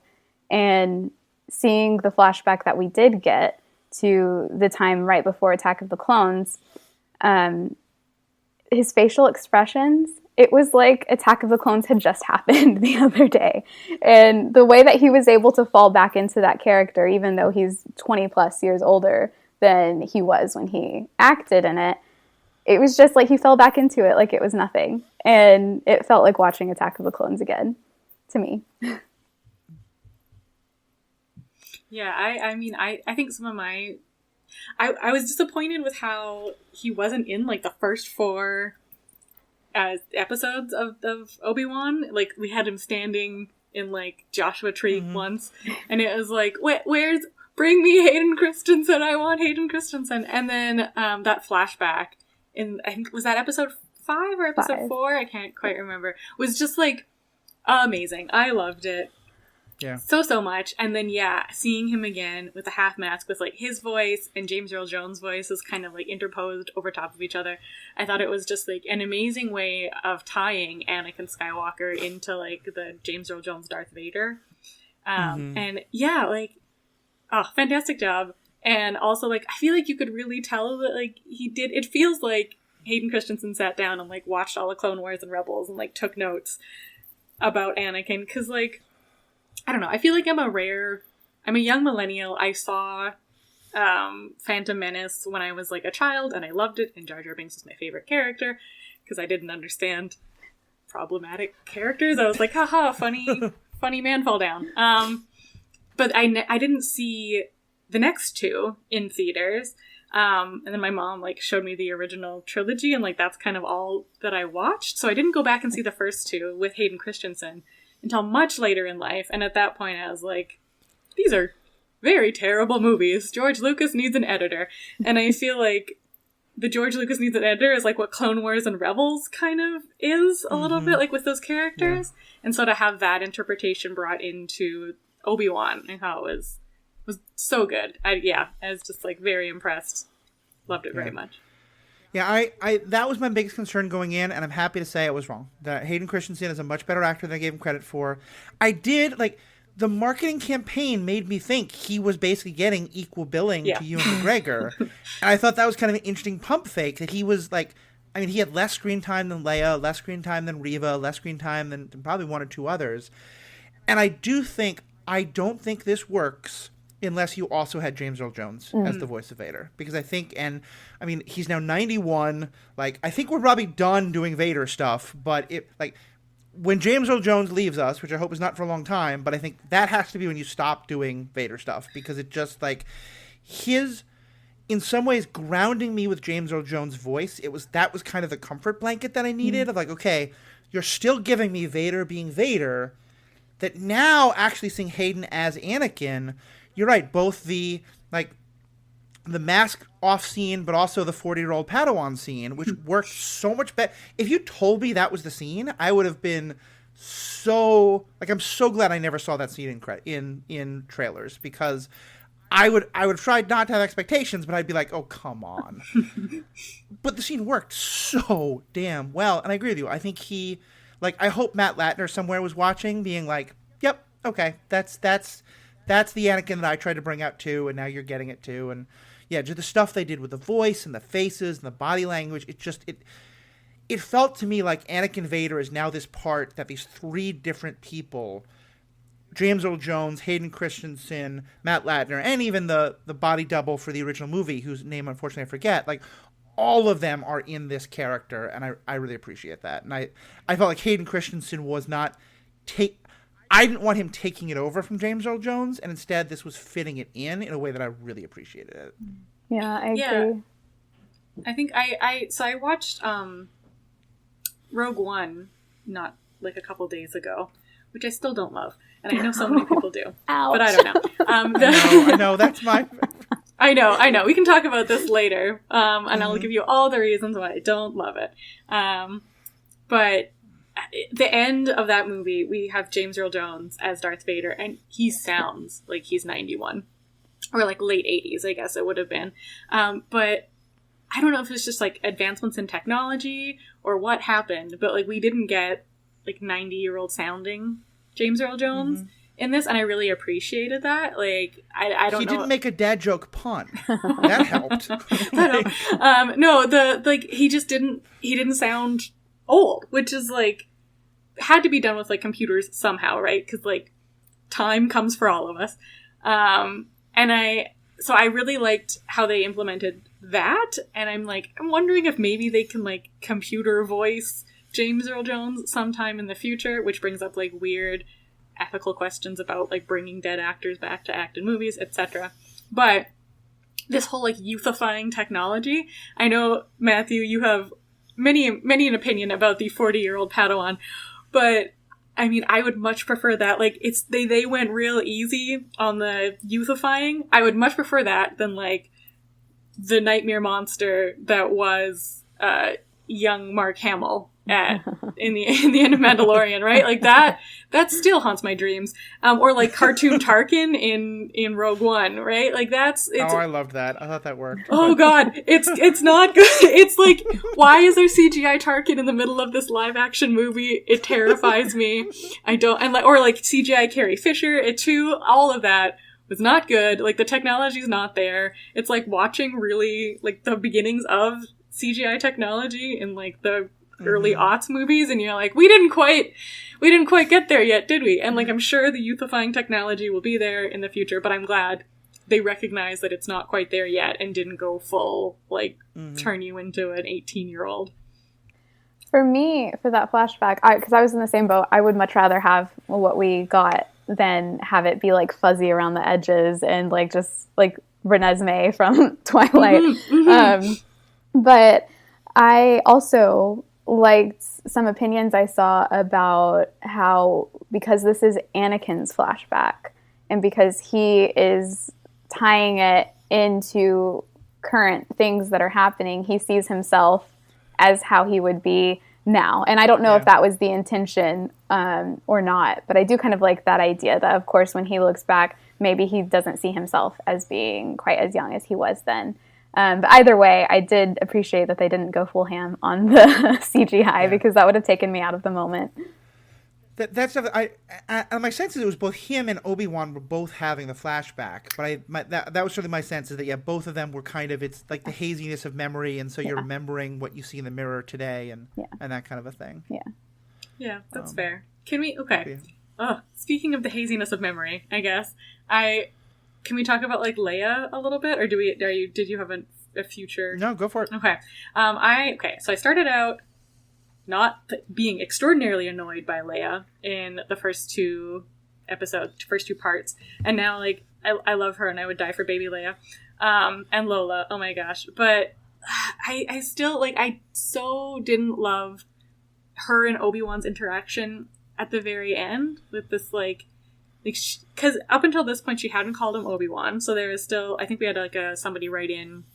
And seeing the flashback that we did get to the time right before Attack of the Clones, his facial expressions, it was like Attack of the Clones had just happened the other day. And the way that he was able to fall back into that character, even though he's 20 plus years older than he was when he acted in it, it was just like he fell back into it like it was nothing. And it felt like watching Attack of the Clones again, to me. Yeah, I mean, I think some of my... I was disappointed with how he wasn't in, like, the first 4 episodes of Obi-Wan. Like, we had him standing in, like, Joshua Tree once, and it was like, where's... Bring me Hayden Christensen, I want Hayden Christensen. And then that flashback in, I think, was that episode 5 or episode 4? I can't quite remember. Was just, like, amazing. I loved it. Yeah. So much. And then, yeah, seeing him again with the half mask with, like, his voice and James Earl Jones' voice is kind of, like, interposed over top of each other. I thought it was just, like, an amazing way of tying Anakin Skywalker into, like, the James Earl Jones Darth Vader. And, yeah, like, oh, fantastic job. And also, like, I feel like you could really tell that, like, he did... It feels like Hayden Christensen sat down and, like, watched all the Clone Wars and Rebels and, like, took notes. about Anakin, because, like, I don't know, I feel like I'm a young millennial. I saw Phantom Menace when I was, like, a child, and I loved it, and Jar Jar Binks was my favorite character, because I didn't understand problematic characters. I was like, haha, funny man fall down. But I didn't see the next two in theaters. And then my mom, like, showed me the original trilogy, and, like, that's kind of all that I watched. So I didn't go back and see the first two with Hayden Christensen until much later in life. And at that point I was like, these are very terrible movies. George Lucas needs an editor. And I feel like the George Lucas needs an editor is like what Clone Wars and Rebels kind of is a little bit, like, with those characters. Yeah. And so to have that interpretation brought into Obi-Wan, I thought was so good. I was just, like, very impressed. Loved it very much. Yeah, I that was my biggest concern going in, and I'm happy to say I was wrong. That Hayden Christensen is a much better actor than I gave him credit for. I did, like, the marketing campaign made me think he was basically getting equal billing to Ewan McGregor. And I thought that was kind of an interesting pump fake, that he was, like, I mean, he had less screen time than Leia, less screen time than Reva, less screen time than probably one or two others. And I don't think this works unless you also had James Earl Jones as the voice of Vader. Because I think, and I mean, he's now 91. Like, I think we're probably done doing Vader stuff, but when James Earl Jones leaves us, which I hope is not for a long time, but I think that has to be when you stop doing Vader stuff, because it just, like, in some ways, grounding me with James Earl Jones' voice, that was kind of the comfort blanket that I needed, of, like, okay, you're still giving me Vader being Vader, that now actually seeing Hayden as Anakin, you're right, both the mask off scene, but also the 40-year-old Padawan scene, which worked so much better. If you told me that was the scene, I would have been so, like, I'm so glad I never saw that scene in trailers, because I would have tried not to have expectations, but I'd be like, oh, come on. But the scene worked so damn well, and I agree with you. I think I hope Matt Latner somewhere was watching, being like, yep, okay, that's the Anakin that I tried to bring out too, and now you're getting it too. And yeah, just the stuff they did with the voice and the faces and the body language, it felt to me like Anakin Vader is now this part that these three different people, James Earl Jones, Hayden Christensen, Matt Latner, and even the body double for the original movie, whose name unfortunately I forget, like, all of them are in this character, and I really appreciate that. And I felt like Hayden Christensen was not I didn't want him taking it over from James Earl Jones, and instead this was fitting it in a way that I really appreciated it. Yeah, I agree. I think I watched Rogue One not, like, a couple days ago, which I still don't love, and I know so many people do. Ouch. But I don't know. I know, that's my... I know. We can talk about this later, and I'll give you all the reasons why I don't love it. But the end of that movie, we have James Earl Jones as Darth Vader, and he sounds like he's 91. Or, like, late 80s, I guess it would have been. But I don't know if it's just, like, advancements in technology or what happened, but, like, we didn't get, like, 90-year-old sounding James Earl Jones in this, and I really appreciated that. Like, I don't know. He didn't make a dad joke pun. That helped. No, he just didn't sound old, which is, like, had to be done with, like, computers somehow, right? Because, like, time comes for all of us. And I really liked how they implemented that, and I'm wondering if maybe they can, like, computer voice James Earl Jones sometime in the future, which brings up, like, weird ethical questions about, like, bringing dead actors back to act in movies, etc. But this whole, like, youthifying technology, I know, Matthew, you have many an opinion about the 40-year-old Padawan, but I mean, I would much prefer that. Like, they went real easy on the youthifying. I would much prefer that than, like, the nightmare monster that was young Mark Hamill in the end of Mandalorian, right? Like, that still haunts my dreams. Or, like, cartoon Tarkin in Rogue One, right? Like, I loved that. I thought that worked. Oh god, it's not good. It's like, why is there CGI Tarkin in the middle of this live action movie? It terrifies me. Or like CGI Carrie Fisher, all of that was not good. Like, the technology's not there. It's like watching really, like, the beginnings of CGI technology in, like, the early aughts movies, and you're like, we didn't quite get there yet, did we? And like, I'm sure the youthifying technology will be there in the future, but I'm glad they recognize that it's not quite there yet and didn't go full, like, turn you into an 18-year-old. For me, for that flashback, because I was in the same boat, I would much rather have what we got than have it be like fuzzy around the edges and like just like Renesmee from Twilight. But I also liked some opinions I saw about how, because this is Anakin's flashback and because he is tying it into current things that are happening, he sees himself as how he would be now. And I don't know if that was the intention or not, but I do kind of like that idea that, of course, when he looks back, maybe he doesn't see himself as being quite as young as he was then. But either way, I did appreciate that they didn't go full ham on the CGI because that would have taken me out of the moment. That's my sense is it was both him and Obi-Wan were both having the flashback, but that was sort of my sense is that both of them were kind of, it's like the haziness of memory, and so you're remembering what you see in the mirror today and that kind of a thing. Yeah, that's fair. Can we speaking of the haziness of memory, I guess can we talk about like Leia a little bit, or did you have a future? No, go for it. Okay. So I started out not being extraordinarily annoyed by Leia in the first two parts. And now, like, I love her and I would die for baby Leia. And Lola, oh my gosh. But I still, like, I so didn't love her and Obi-Wan's interaction at the very end with this, because up until this point she hadn't called him Obi-Wan. So there is still, I think we had, like, somebody write in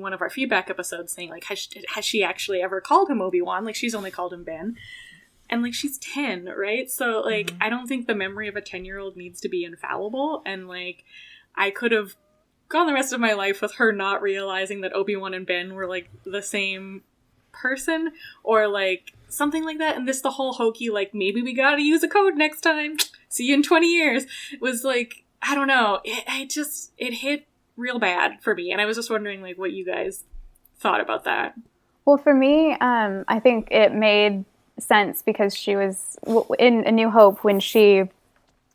one of our feedback episodes saying, like, has she actually ever called him Obi-Wan? Like, she's only called him Ben. And, like, she's 10, right? So, like, I don't think the memory of a 10-year-old needs to be infallible. And, like, I could have gone the rest of my life with her not realizing that Obi-Wan and Ben were, like, the same person. Or, like, something like that. And this, the whole hokey, like, maybe we gotta use a code next time. See you in 20 years. Was, like, I don't know. It hit real bad for me, and I was just wondering, like, what you guys thought about that. Well, for me, I think it made sense because she was in A New Hope when she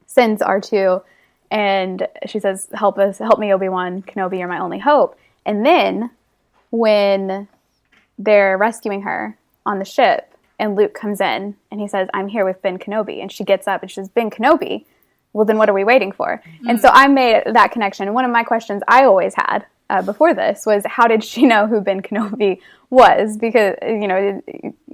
sends R2 and she says, help me, Obi-Wan Kenobi, you're my only hope. And then when they're rescuing her on the ship and Luke comes in and he says, I'm here with Ben Kenobi, and she gets up and she says, Ben Kenobi? Well, then what are we waiting for? And so I made that connection. And one of my questions I always had before this was, how did she know who Ben Kenobi was? Because, you know,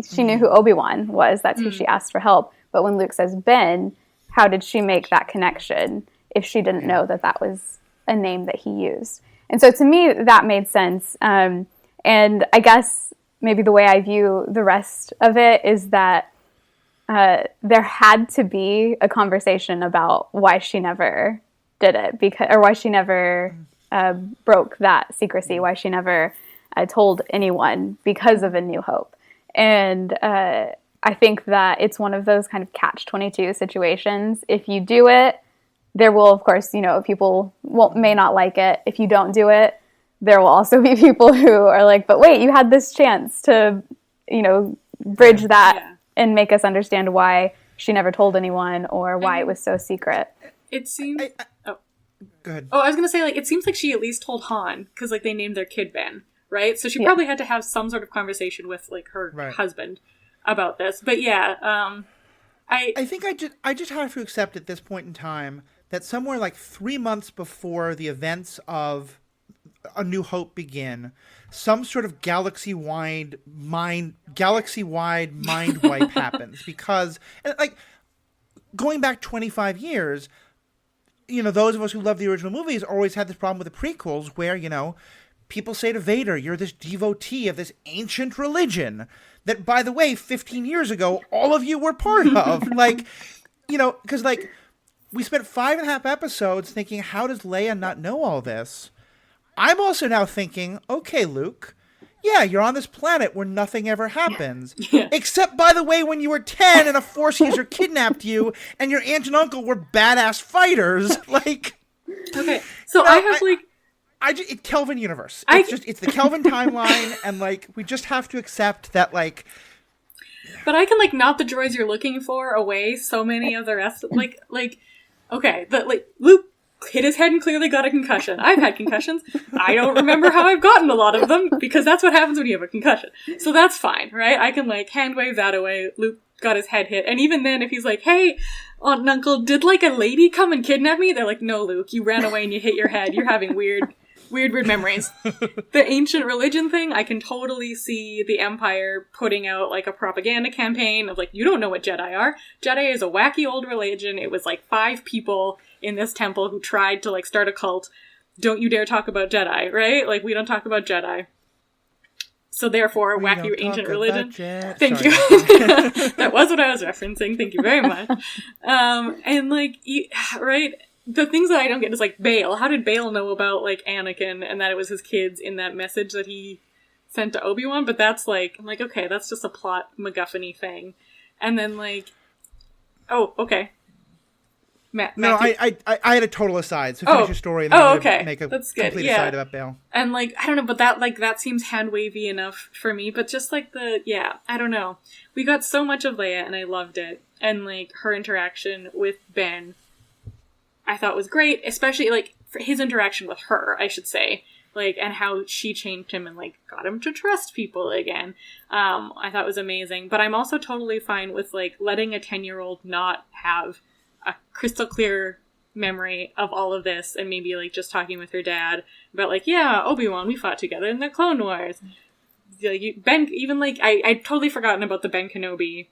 she knew who Obi-Wan was. That's who she asked for help. But when Luke says Ben, how did she make that connection if she didn't know that that was a name that he used? And so to me, that made sense. And I guess maybe the way I view the rest of it is that there had to be a conversation about why she never did it, or why she never broke that secrecy, why she never told anyone because of A New Hope. And I think that it's one of those kind of catch-22 situations. If you do it, there will, of course, you know, people may not like it. If you don't do it, there will also be people who are like, but wait, you had this chance to, you know, bridge that and make us understand why she never told anyone or why it was so secret. It seems... Go ahead. Oh, I was going to say, like, it seems like she at least told Han, because, like, they named their kid Ben, right? So she probably had to have some sort of conversation with, like, her husband about this. But, I think I just have to accept at this point in time that somewhere, like, 3 months before the events of A New Hope begin, some sort of galaxy-wide mind wipe happens, because, like, going back 25 years, you know, those of us who love the original movies always had this problem with the prequels where, you know, people say to Vader, you're this devotee of this ancient religion that, by the way, 15 years ago, all of you were part of. Like, you know, because, like, we spent 5.5 episodes thinking, how does Leia not know all this? I'm also now thinking, okay, Luke, yeah, you're on this planet where nothing ever happens. Except, by the way, when you were 10 and a Force user kidnapped you and your aunt and uncle were badass fighters. Like, okay, so I it's Kelvin universe. It's the Kelvin timeline, and like we just have to accept that like. But I can like not the droids you're looking for away so many of the rest. Okay, but like Luke hit his head and clearly got a concussion. I've had concussions. I don't remember how I've gotten a lot of them because that's what happens when you have a concussion. So that's fine, right? I can like hand wave that away. Luke got his head hit, and even then, if he's like, "Hey, Aunt and Uncle, did like a lady come and kidnap me?" They're like, "No, Luke, you ran away and you hit your head. You're having weird memories." The ancient religion thing, I can totally see the Empire putting out like a propaganda campaign of like, you don't know what Jedi are. Jedi is a wacky old religion. It was like 5 people in this temple who tried to like start a cult. Don't you dare talk about Jedi, right? Like, we don't talk about Jedi. So therefore, wacky ancient religion. Thank you. That was what I was referencing. Thank you very much. And like, right? The things that I don't get is like Bail. How did Bail know about like Anakin and that it was his kids in that message that he sent to Obi-Wan? But that's like, I'm like, okay, that's just a plot MacGuffin-y thing. And then like, oh, okay. Matt, I had a total aside. So finish your story and then I'm gonna make a complete aside about Bail. And like, I don't know, but that seems hand wavy enough for me. But just like I don't know. We got so much of Leia and I loved it. And like her interaction with Ben, I thought was great, especially like for his interaction with her, I should say, like, and how she changed him and like got him to trust people again. I thought was amazing. But I'm also totally fine with like letting a 10-year-old not have a crystal clear memory of all of this, and maybe like just talking with her dad about like, yeah, Obi-Wan, we fought together in the Clone Wars. Like, Ben, even like I'd totally forgotten about the Ben Kenobi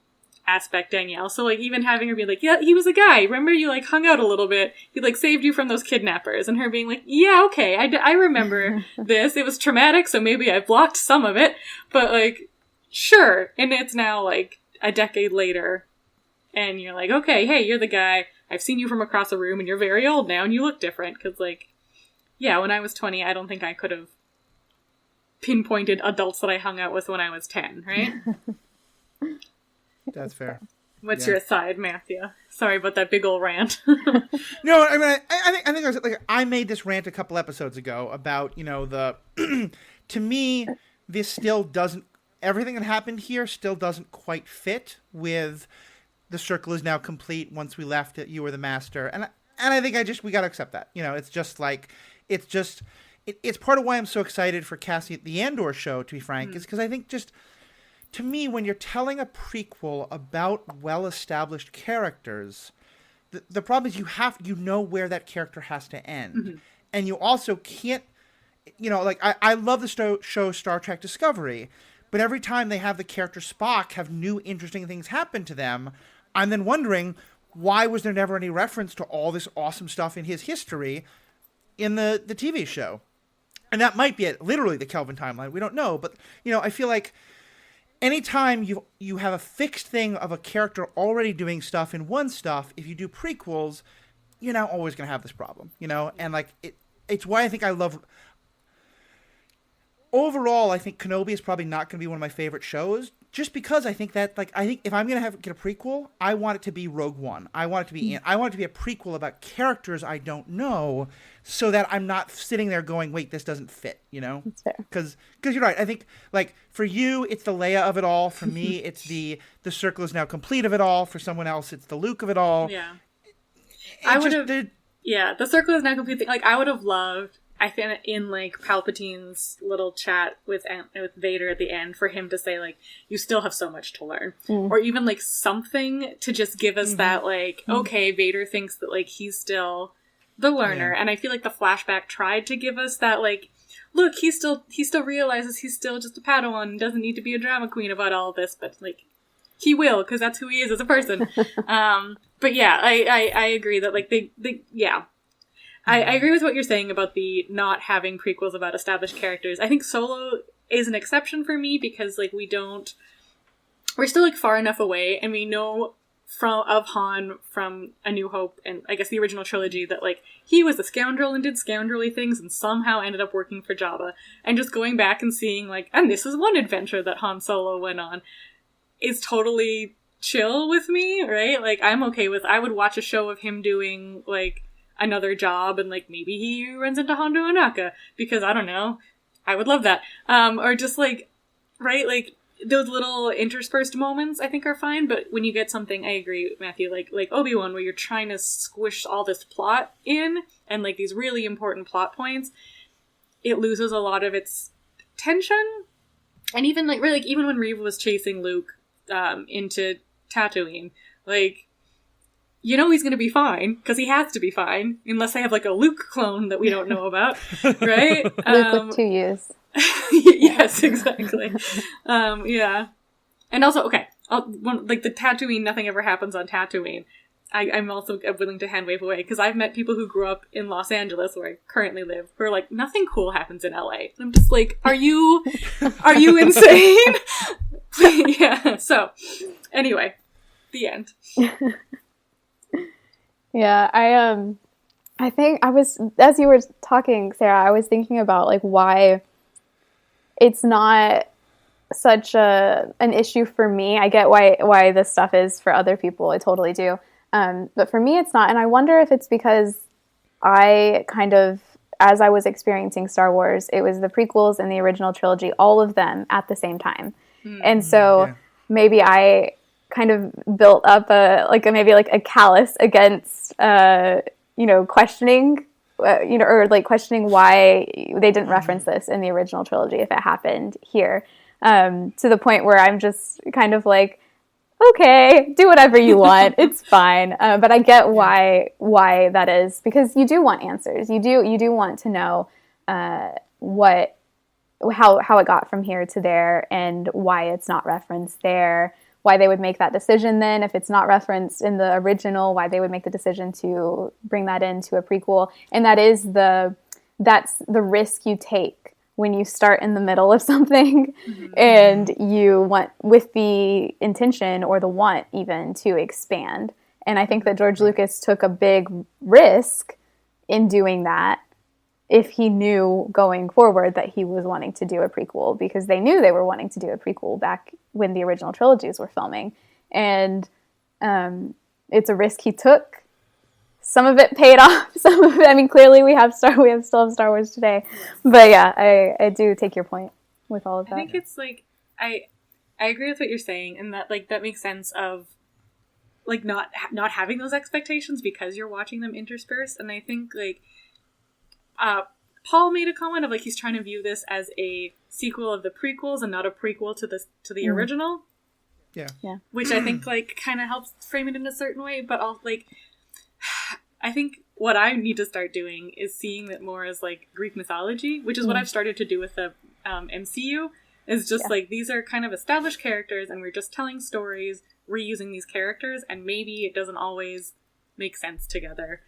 aspect, Danielle. So like even having her be like, yeah, he was a guy. Remember you like hung out a little bit. He like saved you from those kidnappers, and her being like, yeah, okay, I remember this. It was traumatic, so maybe I blocked some of it, but like, sure. And it's now like a decade later. And you're like, okay, hey, you're the guy. I've seen you from across the room, and you're very old now, and you look different. Because, like, yeah, when I was 20, I don't think I could have pinpointed adults that I hung out with when I was 10, right? That's fair. What's your aside, Matthew? Sorry about that big old rant. No, I mean, I think I was, like, I made this rant a couple episodes ago about, you know, the to me, this still doesn't, everything that happened here still doesn't quite fit with the circle is now complete. Once we left it, you were the master. And I think we got to accept that. You know, it's just like, it's part of why I'm so excited for Cassie at the Andor show, to be frank, is because I think just, to me, when you're telling a prequel about well-established characters, the problem is you know where that character has to end. Mm-hmm. And you also can't, you know, like, I love the show Star Trek Discovery, but every time they have the character Spock have new interesting things happen to them, I'm then wondering, why was there never any reference to all this awesome stuff in his history in the TV show? And that might be literally the Kelvin timeline. We don't know. But, you know, I feel like anytime you have a fixed thing of a character already doing stuff in one stuff, if you do prequels, you're now always going to have this problem, you know? And, like, it's why I think I love... Overall, I think Kenobi is probably not going to be one of my favorite shows, just because I think that, like, if I'm going to get a prequel, I want it to be Rogue One. I want it to be a prequel about characters I don't know, so that I'm not sitting there going, wait, this doesn't fit, you know? That's fair. Because you're right. I think, like, for you, it's the Leia of it all. For me, it's the circle is now complete of it all. For someone else, it's the Luke of it all. Yeah. The circle is now complete. Like, I would have loved, I think, in like Palpatine's little chat with Vader at the end, for him to say like, you still have so much to learn, or even like something to just give us that like, okay, Vader thinks that like he's still the learner, and I feel like the flashback tried to give us that like, look, he still realizes he's still just a Padawan and doesn't need to be a drama queen about all of this, but like he will, because that's who he is as a person. But yeah, I agree that like they I agree with what you're saying about the not having prequels about established characters. I think Solo is an exception for me because, like, we're still, like, far enough away, and we know of Han from A New Hope and, I guess, the original trilogy that, like, he was a scoundrel and did scoundrelly things and somehow ended up working for Jabba. And just going back and seeing, like, and this is one adventure that Han Solo went on is totally chill with me, right? Like, I'm okay with, I would watch a show of him doing, like, another job and like maybe he runs into Hondo Ohnaka because I don't know. I would love that. Or just like, right? Like those little interspersed moments I think are fine. But when you get something, I agree, Matthew, like Obi-Wan, where you're trying to squish all this plot in and like these really important plot points, it loses a lot of its tension. And even like, really, like, even when Reva was chasing Luke into Tatooine, like, you know he's going to be fine, because he has to be fine, unless they have, like, a Luke clone that we don't know about, right? Luke with 2 U's. Yes, exactly. Yeah. And also, okay, like, the Tatooine, nothing ever happens on Tatooine. I'm also willing to hand wave away, because I've met people who grew up in Los Angeles, where I currently live, who are like, nothing cool happens in LA. And I'm just like, are you insane? Yeah, so, anyway, the end. Yeah, I think I was, as you were talking, Sarah, I was thinking about like why it's not such an issue for me. I get why this stuff is for other people. I totally do. But for me, it's not. And I wonder if it's because I kind of, as I was experiencing Star Wars, it was the prequels and the original trilogy, all of them at the same time. And so maybe I kind of built up maybe a callous against, questioning, or like questioning why they didn't reference this in the original trilogy if it happened here, to the point where I'm just kind of like, okay, do whatever you want. It's fine. But I get why that is, because you do want answers. You do want to know how it got from here to there and why it's not referenced there, why they would make that decision then if it's not referenced in the original, why they would make the decision to bring that into a prequel. And that's the risk you take when you start in the middle of something and you want, with the intention or the want even, to expand. And I think that George Lucas took a big risk in doing that if he knew going forward that he was wanting to do a prequel, because they knew they were wanting to do a prequel back when the original trilogies were filming. And it's a risk he took. Some of it paid off. Some of it, I mean, clearly we still have Star Wars today. But yeah, I do take your point with all of that. I think it's like, I agree with what you're saying, and that like that makes sense of like not having those expectations because you're watching them interspersed. And I think like Paul made a comment of like he's trying to view this as a sequel of the prequels and not a prequel to the original. Yeah. Which I think like kind of helps frame it in a certain way, but I'll like, I think what I need to start doing is seeing it more as like Greek mythology, which is what I've started to do with the MCU. Is just like, these are kind of established characters and we're just telling stories, reusing these characters, and maybe it doesn't always make sense together.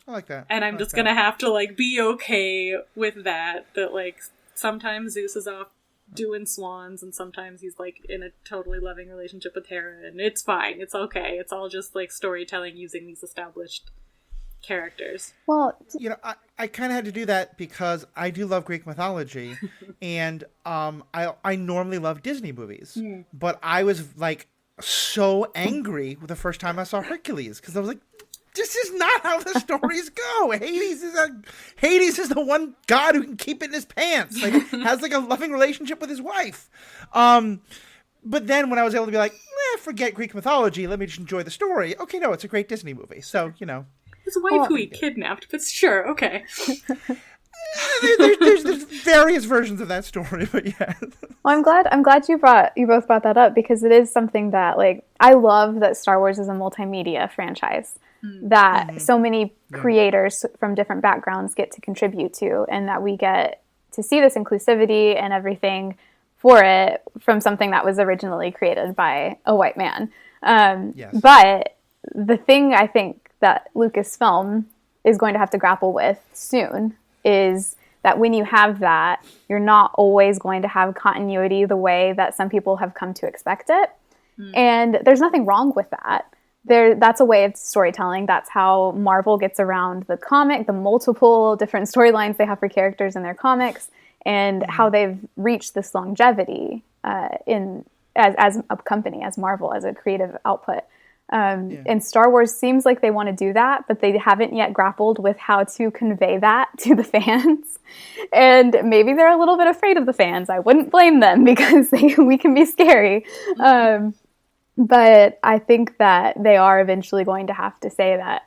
I like that. And I'm just gonna have to like be okay with that like sometimes Zeus is off doing swans and sometimes he's like in a totally loving relationship with Hera, and it's fine. It's okay. It's all just like storytelling using these established characters. Well, I kind of had to do that because I do love Greek mythology, and I normally love Disney movies, but I was like so angry the first time I saw Hercules, because I was like, this is not how the stories go. Hades is the one god who can keep it in his pants. Like, has like a loving relationship with his wife. But then when I was able to be like, forget Greek mythology, let me just enjoy the story. Okay, no, it's a great Disney movie. So, his wife who he kidnapped, but sure, okay. there's various versions of that story, but yeah. Well, I'm glad you both brought that up, because it is something that like I love that Star Wars is a multimedia franchise that so many creators from different backgrounds get to contribute to, and that we get to see this inclusivity and everything for it from something that was originally created by a white man. Yes. But the thing I think that Lucasfilm is going to have to grapple with soon is that when you have that, you're not always going to have continuity the way that some people have come to expect it. And there's nothing wrong with that. That's a way of storytelling. That's how Marvel gets around the multiple different storylines they have for characters in their comics, and how they've reached this longevity as a company, as Marvel, as a creative output. And Star Wars seems like they want to do that, but they haven't yet grappled with how to convey that to the fans. And maybe they're a little bit afraid of the fans. I wouldn't blame them because we can be scary. But I think that they are eventually going to have to say that,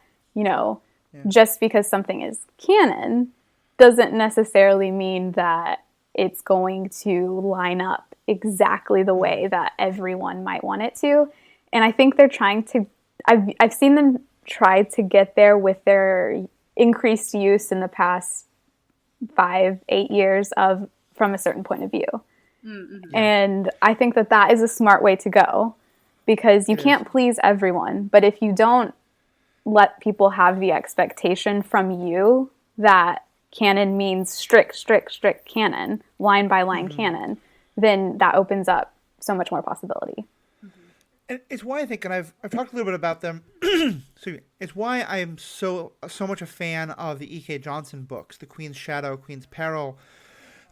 just because something is canon doesn't necessarily mean that it's going to line up exactly the way that everyone might want it to. And I think they're trying to, I've seen them try to get there with their increased use in the past 5-8 years from a certain point of view. Mm-hmm. And I think that is a smart way to go, because you can't please everyone. But if you don't let people have the expectation from you that canon means strict canon, line by line canon, then that opens up so much more possibility. And it's why I think, and I've talked a little bit about them. Excuse me. It's why I am so much a fan of the E.K. Johnson books, The Queen's Shadow, Queen's Peril.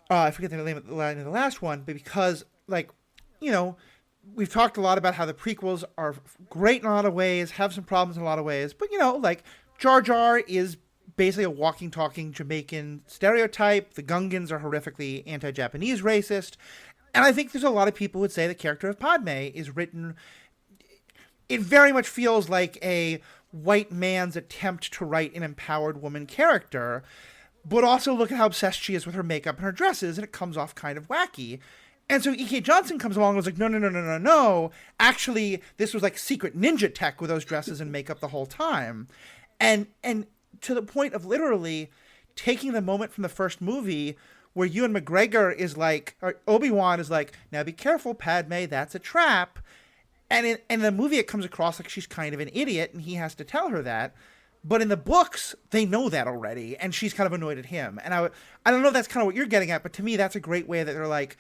I forget the name of the last one, but because, we've talked a lot about how the prequels are great in a lot of ways, have some problems in a lot of ways, but Jar Jar is basically a walking, talking Jamaican stereotype. The Gungans are horrifically anti-Japanese racist. And I think there's a lot of people who would say the character of Padme is written... It very much feels like a white man's attempt to write an empowered woman character, but also look at how obsessed she is with her makeup and her dresses, and it comes off kind of wacky. And so E.K. Johnson comes along and was like, no. Actually, this was like secret ninja tech with those dresses and makeup the whole time. And to the point of literally taking the moment from the first movie where Ewan McGregor is like, or Obi-Wan is like, now be careful, Padme, that's a trap. And in the movie, it comes across like she's kind of an idiot, and he has to tell her that. But in the books, they know that already, and she's kind of annoyed at him. And I don't know if that's kind of what you're getting at, but to me, that's a great way that they're like,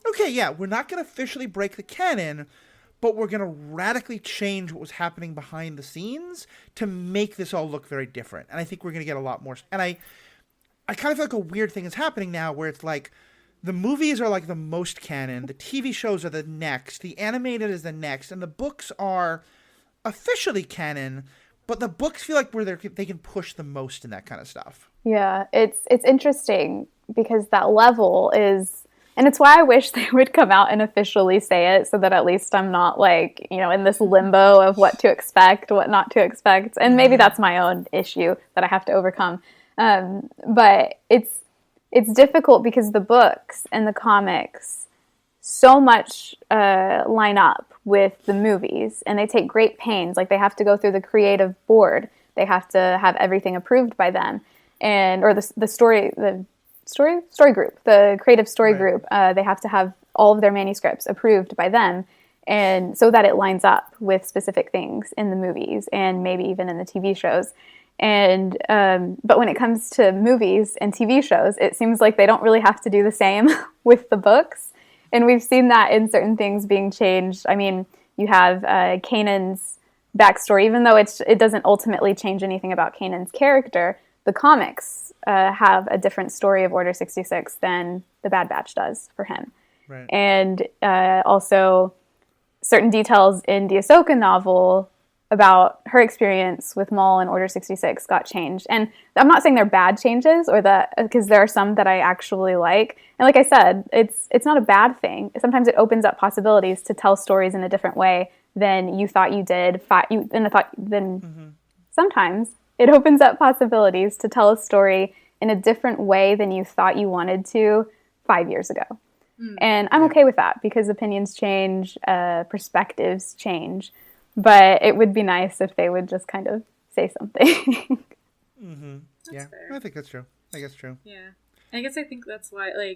okay, yeah, we're not going to officially break the canon, but we're going to radically change what was happening behind the scenes to make this all look very different. And I think we're going to get a lot more. And I kind of feel like a weird thing is happening now where it's like, the movies are like the most canon, the TV shows are the next, the animated is the next, and the books are officially canon, but the books feel like they can push the most in that kind of stuff. Yeah, it's interesting because that level is, and it's why I wish they would come out and officially say it so that at least I'm not like, in this limbo of what to expect, what not to expect. And maybe that's my own issue that I have to overcome. But it's difficult because the books and the comics so much line up with the movies, and they take great pains. Like, they have to go through the creative board. They have to have everything approved by them, or the story group, the creative story group. They have to have all of their manuscripts approved by them, and so that it lines up with specific things in the movies and maybe even in the TV shows. And but when it comes to movies and TV shows, it seems like they don't really have to do the same with the books. And we've seen that in certain things being changed. I mean, you have Kanan's backstory, even though it doesn't ultimately change anything about Kanan's character. The comics have a different story of Order 66 than the Bad Batch does for him. Right. And also certain details in the Ahsoka novel about her experience with Maul and Order 66 got changed. And I'm not saying they're bad changes, or that, because there are some that I actually like. And like I said, it's not a bad thing. Sometimes it opens up possibilities to tell stories in a different way than you thought you did. Sometimes it opens up possibilities to tell a story in a different way than you thought you wanted to 5 years ago. And I'm okay with that, because opinions change, perspectives change. But it would be nice if they would just kind of say something. Yeah, fair. I think that's true. Yeah. I think that's why,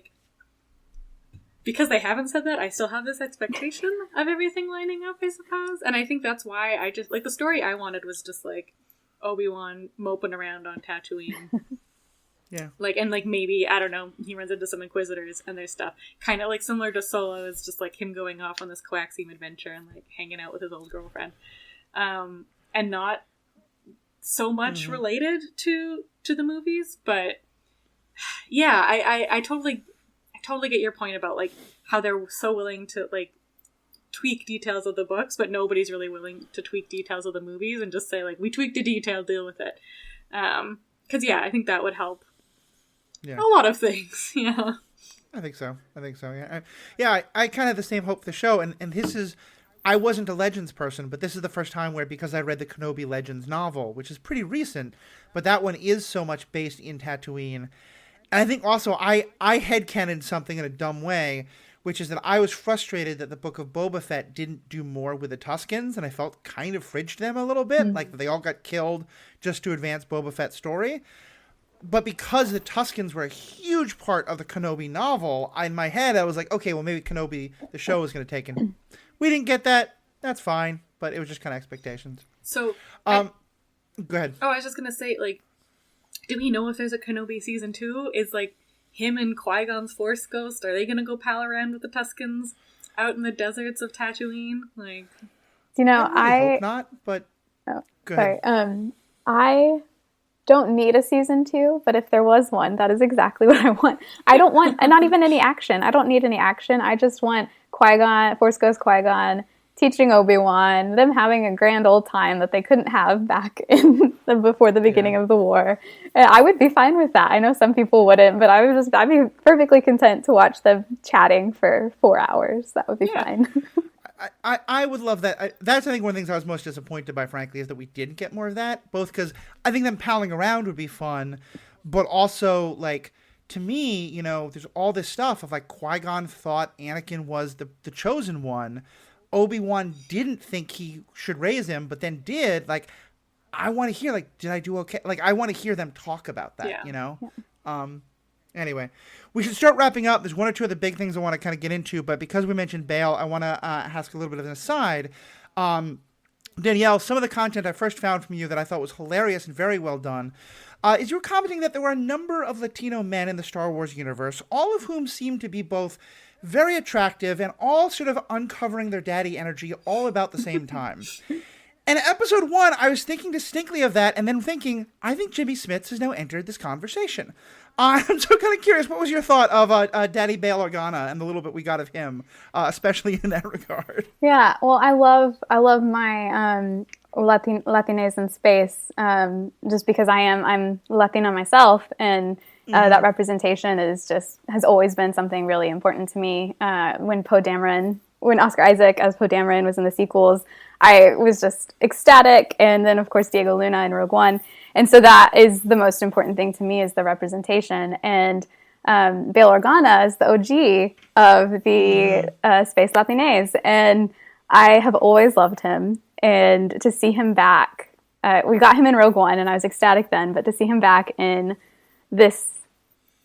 because they haven't said that, I still have this expectation of everything lining up, I suppose. And I think that's why I just, the story I wanted was just, Obi-Wan moping around on Tatooine. Yeah. Maybe, I don't know, he runs into some Inquisitors and their stuff. Kind of similar to Solo, is just him going off on this Coaxium adventure and hanging out with his old girlfriend. And not so much related to the movies, but yeah, I totally get your point about how they're so willing to tweak details of the books, but nobody's really willing to tweak details of the movies and just say, like, we tweaked a detail, deal with it. Because, I think that would help a lot of things. Yeah. I think so. Yeah. I kind of have the same hope for the show. And this is, I wasn't a Legends person, but this is the first time where, because I read the Kenobi Legends novel, which is pretty recent, but that one is so much based in Tatooine. And I think also I headcanoned something in a dumb way, which is that I was frustrated that the Book of Boba Fett didn't do more with the Tuskens, and I felt kind of fridged them a little bit, like they all got killed just to advance Boba Fett's story. But because the Tuskens were a huge part of the Kenobi novel, in my head I was like, okay, well maybe Kenobi, the show, is going to take it. We didn't get that. That's fine, but it was just kind of expectations. So, go ahead. Oh, I was just going to say, like, do we know if there's a Kenobi season 2? Is, like, him and Qui-Gon's Force Ghost, are they going to go pal around with the Tuskens out in the deserts of Tatooine? Like, I hope not, but go ahead. I don't need a season 2, but if there was one, that is exactly what I want. I don't want, and not even any action. I don't need any action. I just want Qui-Gon, Force Ghost Qui-Gon, teaching Obi-Wan, them having a grand old time that they couldn't have back in before the beginning of the war. And I would be fine with that. I know some people wouldn't, but I'd be perfectly content to watch them chatting for 4 hours. That would be fine. I would love that. That's, I think, one of the things I was most disappointed by, frankly, is that we didn't get more of that. Both because I think them palling around would be fun, but also, like, to me, there's all this stuff of, like, Qui-Gon thought Anakin was the chosen one. Obi-Wan didn't think he should raise him, but then did. Like, I want to hear, like, did I do okay? Like, I want to hear them talk about that, Anyway, we should start wrapping up. There's one or two of the big things I want to kind of get into, but because we mentioned Bail, I want to ask a little bit of an aside. Danielle, some of the content I first found from you that I thought was hilarious and very well done is you were commenting that there were a number of Latino men in the Star Wars universe, all of whom seemed to be both very attractive and all sort of uncovering their daddy energy all about the same time. And episode 1, I was thinking distinctly of that, and then thinking, I think Jimmy Smits has now entered this conversation. I'm so kind of curious, what was your thought of Daddy Bail Organa and the little bit we got of him, especially in that regard? Yeah, well, I love my Latinas in space, just because I'm Latina myself, and that representation has always been something really important to me. When Oscar Isaac as Poe Dameron was in the sequels, I was just ecstatic, and then of course Diego Luna in Rogue One, and so that is the most important thing to me, is the representation. And Bail Organa is the OG of the Space Latinx, and I have always loved him. And to see him back, we got him in Rogue One, and I was ecstatic then, but to see him back in this,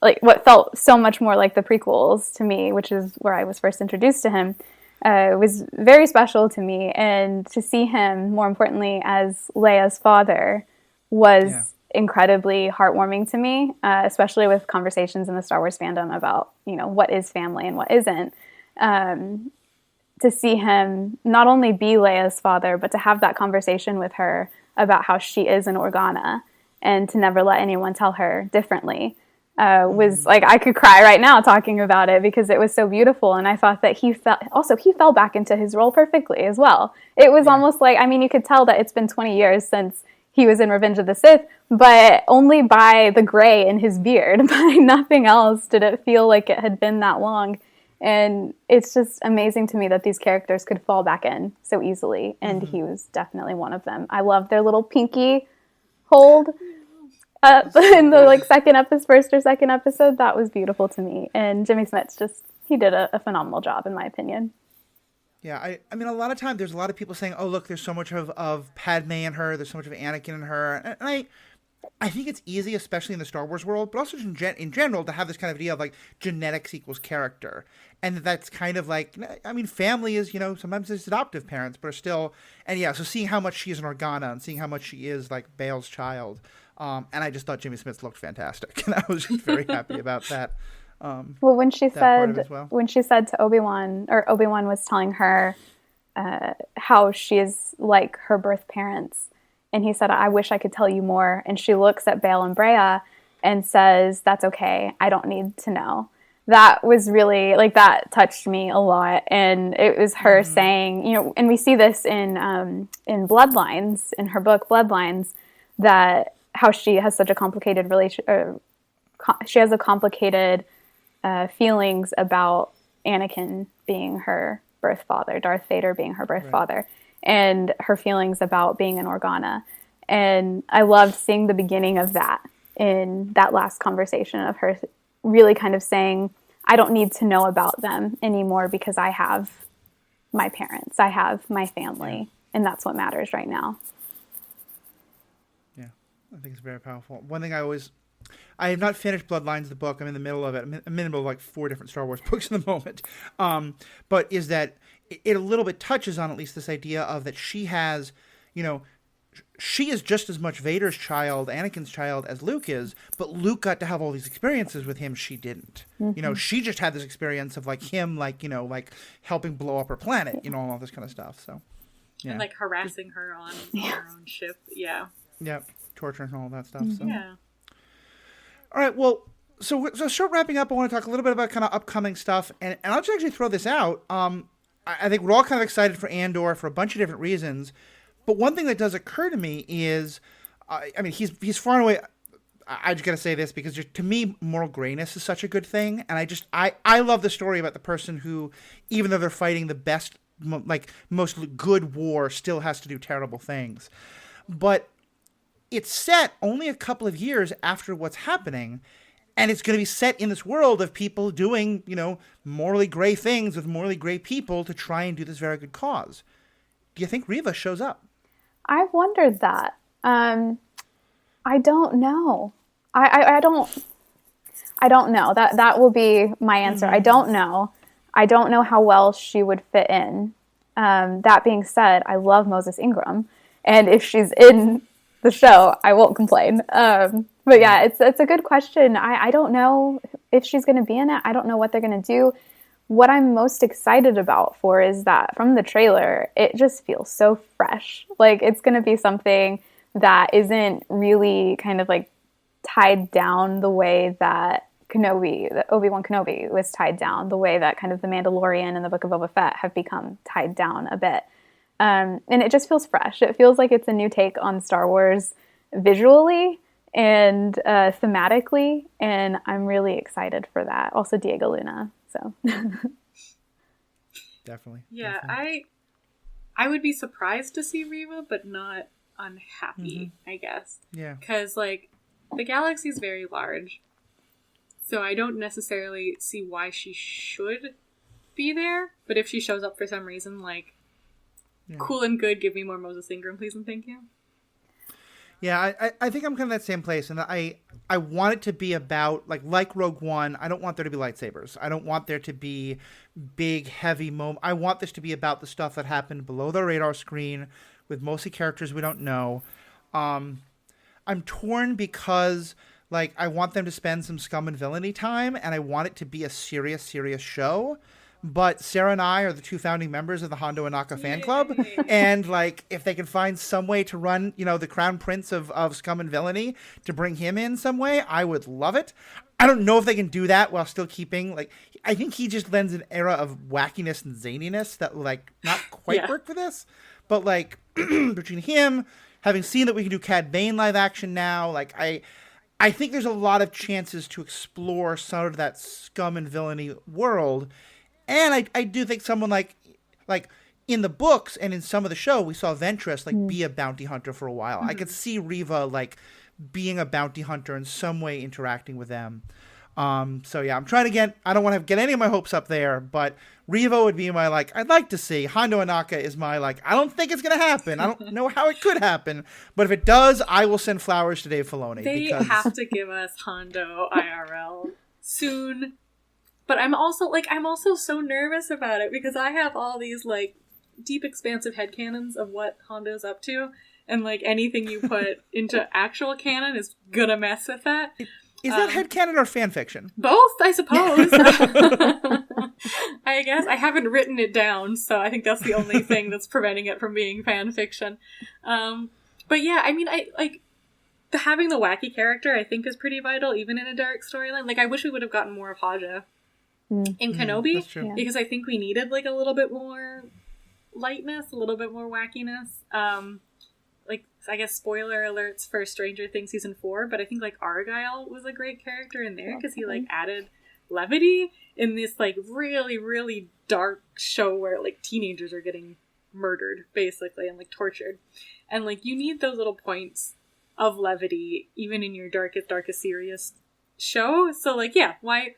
like, what felt so much more like the prequels to me, which is where I was first introduced to him, was very special to me. And to see him, more importantly, as Leia's father was incredibly heartwarming to me, especially with conversations in the Star Wars fandom about, what is family and what isn't. To see him not only be Leia's father, but to have that conversation with her about how she is an Organa, and to never let anyone tell her differently, was like, I could cry right now talking about it, because it was so beautiful. And I thought that he fell back into his role perfectly as well. It was almost like, you could tell that it's been 20 years since he was in Revenge of the Sith, but only by the gray in his beard, by nothing else did it feel like it had been that long. And it's just amazing to me that these characters could fall back in so easily, and he was definitely one of them. I love their little pinky hold in the first or second episode. That was beautiful to me. And Jimmy Smits he did a phenomenal job, in my opinion. Yeah, I mean, a lot of times there's a lot of people saying, oh, look, there's so much of Padme in her, there's so much of Anakin in her. And I think it's easy, especially in the Star Wars world, but also in general, to have this kind of idea of, like, genetics equals character. And that's kind of like, family is, sometimes it's adoptive parents, but are still, and so seeing how much she is an Organa and seeing how much she is, like, Bail's child. And I just thought Jimmy Smits looked fantastic. And I was just very happy about that. Well, when she said to Obi-Wan, or Obi-Wan was telling her how she is like her birth parents, and he said, I wish I could tell you more. And she looks at Bail and Breha and says, that's okay, I don't need to know. that was really, like, that touched me a lot. And it was her saying, you know, and we see this in Bloodlines, in her book Bloodlines, that how she has such a complicated she has a complicated feelings about Anakin being her birth father, Darth Vader being her birth father, and her feelings about being an Organa. And I loved seeing the beginning of that in that last conversation of her really kind of saying, I don't need to know about them anymore because I have my parents, I have my family, and that's what matters right now. Yeah, I think it's very powerful. One thing I have not finished Bloodlines, the book. I'm in the middle of it. I'm in the middle of like 4 different Star Wars books at the moment. But is that it a little bit touches on at least this idea of that she has, you know, she is just as much Vader's child, Anakin's child, as Luke is, but Luke got to have all these experiences with him. She didn't. You know, she just had this experience of like him, like, you know, like helping blow up her planet, you know, and all this kind of stuff. So, yeah. And like harassing her on her own ship. Yeah. Yeah. Torture and all that stuff. So. Yeah. All right. Well, so short wrapping up, I want to talk a little bit about kind of upcoming stuff. And I'll just actually throw this out. I think we're all kind of excited for Andor for a bunch of different reasons. But one thing that does occur to me is, I mean, he's far and away. I just got to say this because just, to me, moral grayness is such a good thing. And I love the story about the person who, even though they're fighting the best, like most good war, still has to do terrible things. But it's set only a couple of years after what's happening. And it's going to be set in this world of people doing, you know, morally gray things with morally gray people to try and do this very good cause. Do you think Reva shows up? I've wondered that. I don't know. I don't know. That will be my answer. I don't know. I don't know how well she would fit in. That being said, I love Moses Ingram, and if she's in the show, I won't complain. But yeah, it's a good question. I don't know if she's going to be in it. I don't know what they're going to do. What I'm most excited about for is that from the trailer, it just feels so fresh. Like it's going to be something that isn't really kind of like tied down the way that Obi-Wan Kenobi was tied down, the way that kind of The Mandalorian and the Book of Boba Fett have become tied down a bit. And it just feels fresh. It feels like it's a new take on Star Wars visually and thematically, and I'm really excited for that. Also Diego Luna. So definitely. Yeah, definitely. I would be surprised to see Reva, but not unhappy, I guess. Yeah. Because, like, the galaxy is very large, so I don't necessarily see why she should be there, but if she shows up for some reason, like, cool and good, give me more Moses Ingram, please and thank you. Yeah, I think I'm kind of that same place, and I want it to be about, like Rogue One, I don't want there to be lightsabers. I don't want there to be big, heavy moments. I want this to be about the stuff that happened below the radar screen with mostly characters we don't know. I'm torn because, like, I want them to spend some scum and villainy time, and I want it to be a serious, serious show. But Sarah and I are the 2 founding members of the Hondo Anaka fan club. And, like, if they can find some way to run, you know, the Crown Prince of Scum and Villainy to bring him in some way, I would love it. I don't know if they can do that while still keeping, like, I think he just lends an era of wackiness and zaniness that will, like, not quite work for this. But, like, between him, having seen that we can do Cad Bane live action now, like, I think there's a lot of chances to explore some of that scum and villainy world. And I do think someone like in the books and in some of the show, we saw Ventress be a bounty hunter for a while. I could see Reva like being a bounty hunter in some way, interacting with them. So yeah, I'm trying to I don't want to get any of my hopes up there, but Reva would be my like, I'd like to see. Hondo Anaka is my like, I don't think it's going to happen. I don't know how it could happen, but if it does, I will send flowers to Dave Filoni. They have to give us Hondo IRL soon. But I'm also so nervous about it because I have all these, like, deep, expansive headcanons of what Hondo's up to. And, like, anything you put into actual canon is gonna mess with that. Is that headcanon or fanfiction? Both, I suppose. I guess. I haven't written it down, so I think that's the only thing that's preventing it from being fanfiction. But yeah, I mean, having the wacky character, I think, is pretty vital, even in a dark storyline. Like, I wish we would have gotten more of Haja in Kenobi, that's true. because I think we needed like a little bit more lightness, a little bit more wackiness. Like, I guess spoiler alerts for Stranger Things season 4, but I think like Argyle was a great character in there because he like added levity in this like really, really dark show where like teenagers are getting murdered basically and like tortured, and like you need those little points of levity even in your darkest serious show. So like, yeah, why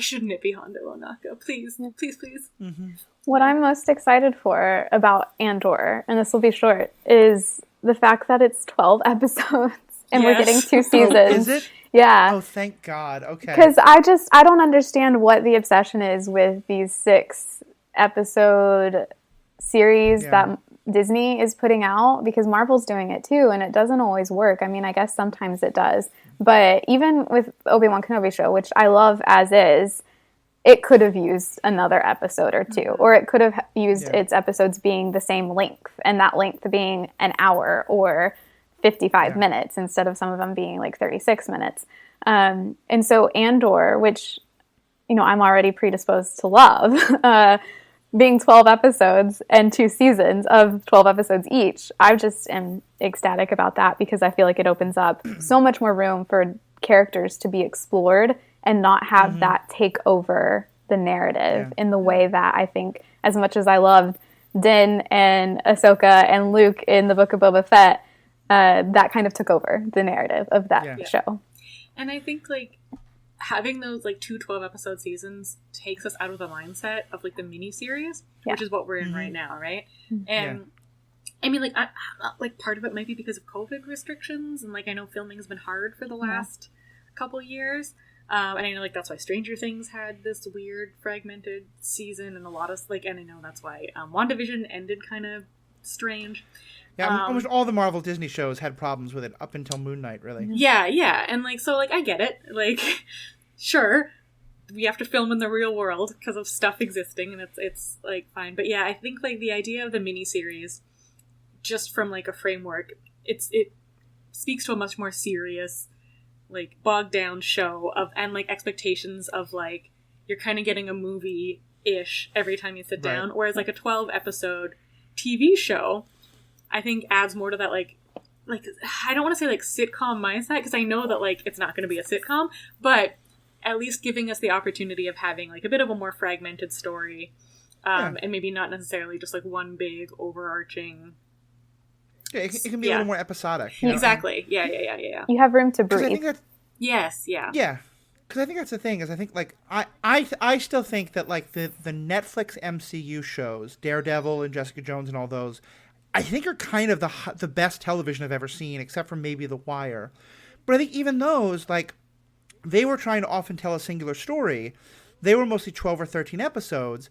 shouldn't it be Hondo Onaka? Please. Mm-hmm. What I'm most excited for about Andor, and this will be short, is the fact that it's 12 episodes and we're getting 2 seasons. Oh, is it? Yeah. Oh, thank God. Okay. Because I don't understand what the obsession is with these 6 episode series that Disney is putting out, because Marvel's doing it too, and it doesn't always work. I mean, I guess sometimes it does. But even with Obi-Wan Kenobi show, which I love as is, it could have used another episode or 2, or it could have used its episodes being the same length, and that length being an hour or 55 minutes instead of some of them being like 36 minutes. And so Andor, which, you know, I'm already predisposed to love, being 12 episodes and 2 seasons of 12 episodes each, I just am ecstatic about that because I feel like it opens up so much more room for characters to be explored and not have that take over the narrative in the way that I think, as much as I loved Din and Ahsoka and Luke in the Book of Boba Fett, that kind of took over the narrative of that show. And I think like having those like 2 12-episode seasons takes us out of the mindset of like the mini-series, which is what we're in right now, right? And I mean, like, like part of it might be because of COVID restrictions, and like I know filming has been hard for the last couple years, and I know like that's why Stranger Things had this weird fragmented season, and a lot of like, and I know that's why WandaVision ended kind of strange. Yeah, almost all the Marvel Disney shows had problems with it up until Moon Knight, really. Yeah, and like, so like I get it, like sure, we have to film in the real world because of stuff existing, and it's like fine, but yeah, I think like the idea of the miniseries, just from like a framework, it speaks to a much more serious, like bogged down show of, and like expectations of like you're kind of getting a movie ish every time you sit down, whereas like a 12 episode TV show, I think adds more to that like I don't want to say like sitcom mindset, because I know that like it's not going to be a sitcom, but at least giving us the opportunity of having like a bit of a more fragmented story, and maybe not necessarily just like one big overarching. Yeah, it can be a little more episodic. You know? Exactly. Yeah. You have room to 'Cause I breathe. think that's, Yes. Yeah. yeah, because I think that's the thing. Is I think like I still think that like the Netflix MCU shows, Daredevil and Jessica Jones and all those, I think are kind of the best television I've ever seen, except for maybe The Wire. But I think even those, like, they were trying to often tell a singular story. They were mostly 12 or 13 episodes.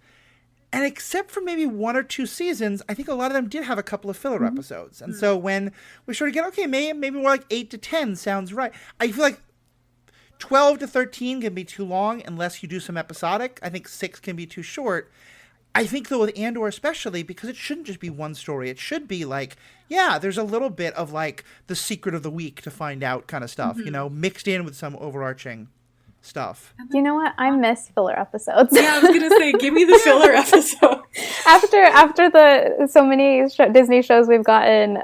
And except for maybe 1 or 2 seasons, I think a lot of them did have a couple of filler episodes. And so when we started getting, okay, maybe more like 8 to 10 sounds right. I feel like 12 to 13 can be too long unless you do some episodic. I think 6 can be too short. I think, though, with Andor especially, because it shouldn't just be one story. It should be like, yeah, there's a little bit of like the secret of the week to find out kind of stuff, you know, mixed in with some overarching stuff. You know what? I miss filler episodes. Yeah, I was gonna say, give me the filler episode. after the so many Disney shows we've gotten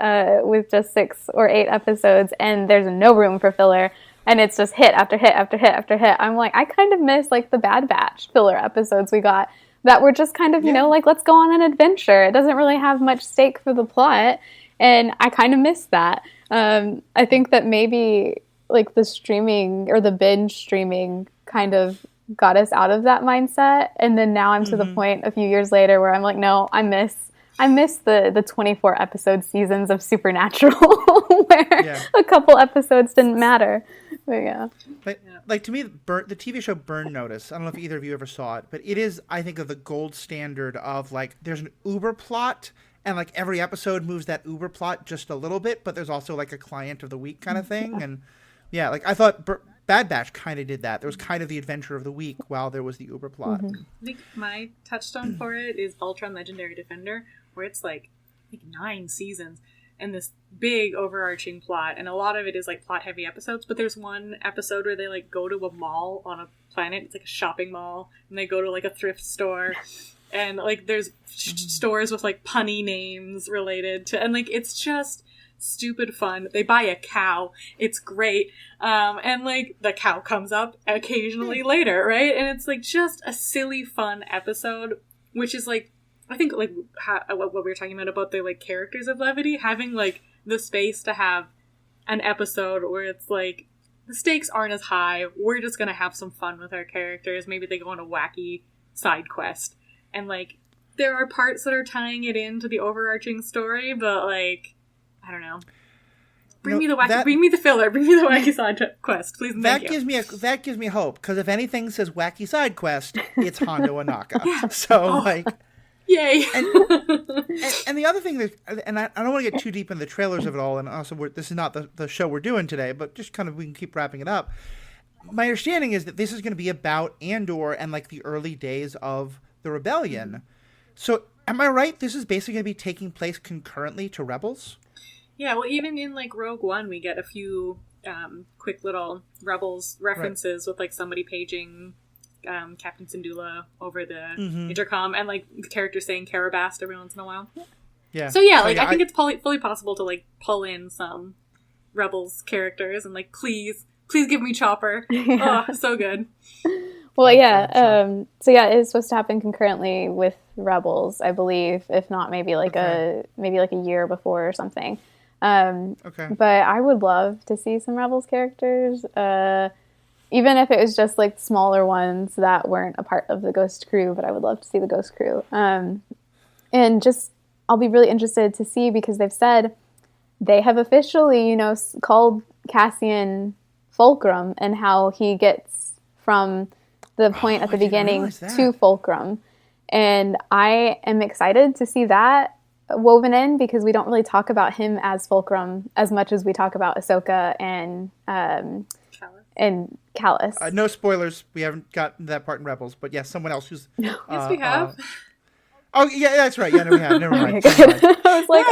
with just 6 or 8 episodes, and there's no room for filler, and it's just hit after hit after hit after hit. I'm like, I kind of miss like the Bad Batch filler episodes we got that were just kind of, you know, like, let's go on an adventure. It doesn't really have much stake for the plot, and I kind of miss that. I think that maybe like the streaming or the binge streaming kind of got us out of that mindset, and then now I'm to the point a few years later where I'm like, no, I miss the 24 episode seasons of Supernatural where a couple episodes didn't matter. But yeah. Like to me, the TV show Burn Notice, I don't know if either of you ever saw it, but it is, I think, of the gold standard of like there's an uber plot, and like every episode moves that uber plot just a little bit, but there's also like a client of the week kind of thing. And yeah, like I thought Bad Batch kind of did that. There was kind of the adventure of the week while there was the uber plot. I think my touchstone for it is Ultron Legendary Defender, where it's like I think 9 seasons. and this big overarching plot, and a lot of it is like plot heavy episodes, but there's one episode where they like go to a mall on a planet. It's like a shopping mall, and they go to like a thrift store, and like there's stores with like punny names related to, and like it's just stupid fun. They buy a cow. It's great. And like the cow comes up occasionally later, right? And it's like just a silly fun episode, which is like, I think like what we were talking about the like characters of levity, having like the space to have an episode where it's like the stakes aren't as high. We're just going to have some fun with our characters. Maybe they go on a wacky side quest, and like there are parts that are tying it into the overarching story, but like, I don't know. Bring me the filler. Bring me the wacky side quest, please. And thank you. That gives me hope, because if anything says wacky side quest, it's Hondo Anaka. Yeah. So like, yay! And the other thing that, and I don't want to get too deep in the trailers of it all, and also this is not the show we're doing today, but just kind of we can keep wrapping it up. My understanding is that this is going to be about Andor and like the early days of the rebellion. Mm-hmm. So am I right? This is basically going to be taking place concurrently to Rebels? Yeah, well, even in like Rogue One, we get a few quick little Rebels references, right, with like somebody paging Captain Syndulla over the intercom, and like the character saying Karabast every once in a while. Yeah. So yeah, like I think it's fully possible to like pull in some Rebels characters and like please give me Chopper. Yeah. Oh, so good. Well, yeah. So yeah, it's supposed to happen concurrently with Rebels, I believe. If not, maybe like a year before or something. But I would love to see some Rebels characters, even if it was just like smaller ones that weren't a part of the Ghost crew. But I would love to see the Ghost crew. And just I'll be really interested to see, because they've said they have officially, called Cassian Fulcrum, and how he gets from the point at the beginning to Fulcrum. And I am excited to see that woven in, because we don't really talk about him as Fulcrum as much as we talk about Ahsoka and Callus. No spoilers. We haven't gotten that part in Rebels, but yes, someone else who's... Yes, we have. Oh, yeah, that's right. Yeah, no, we have. Never mind. I was like,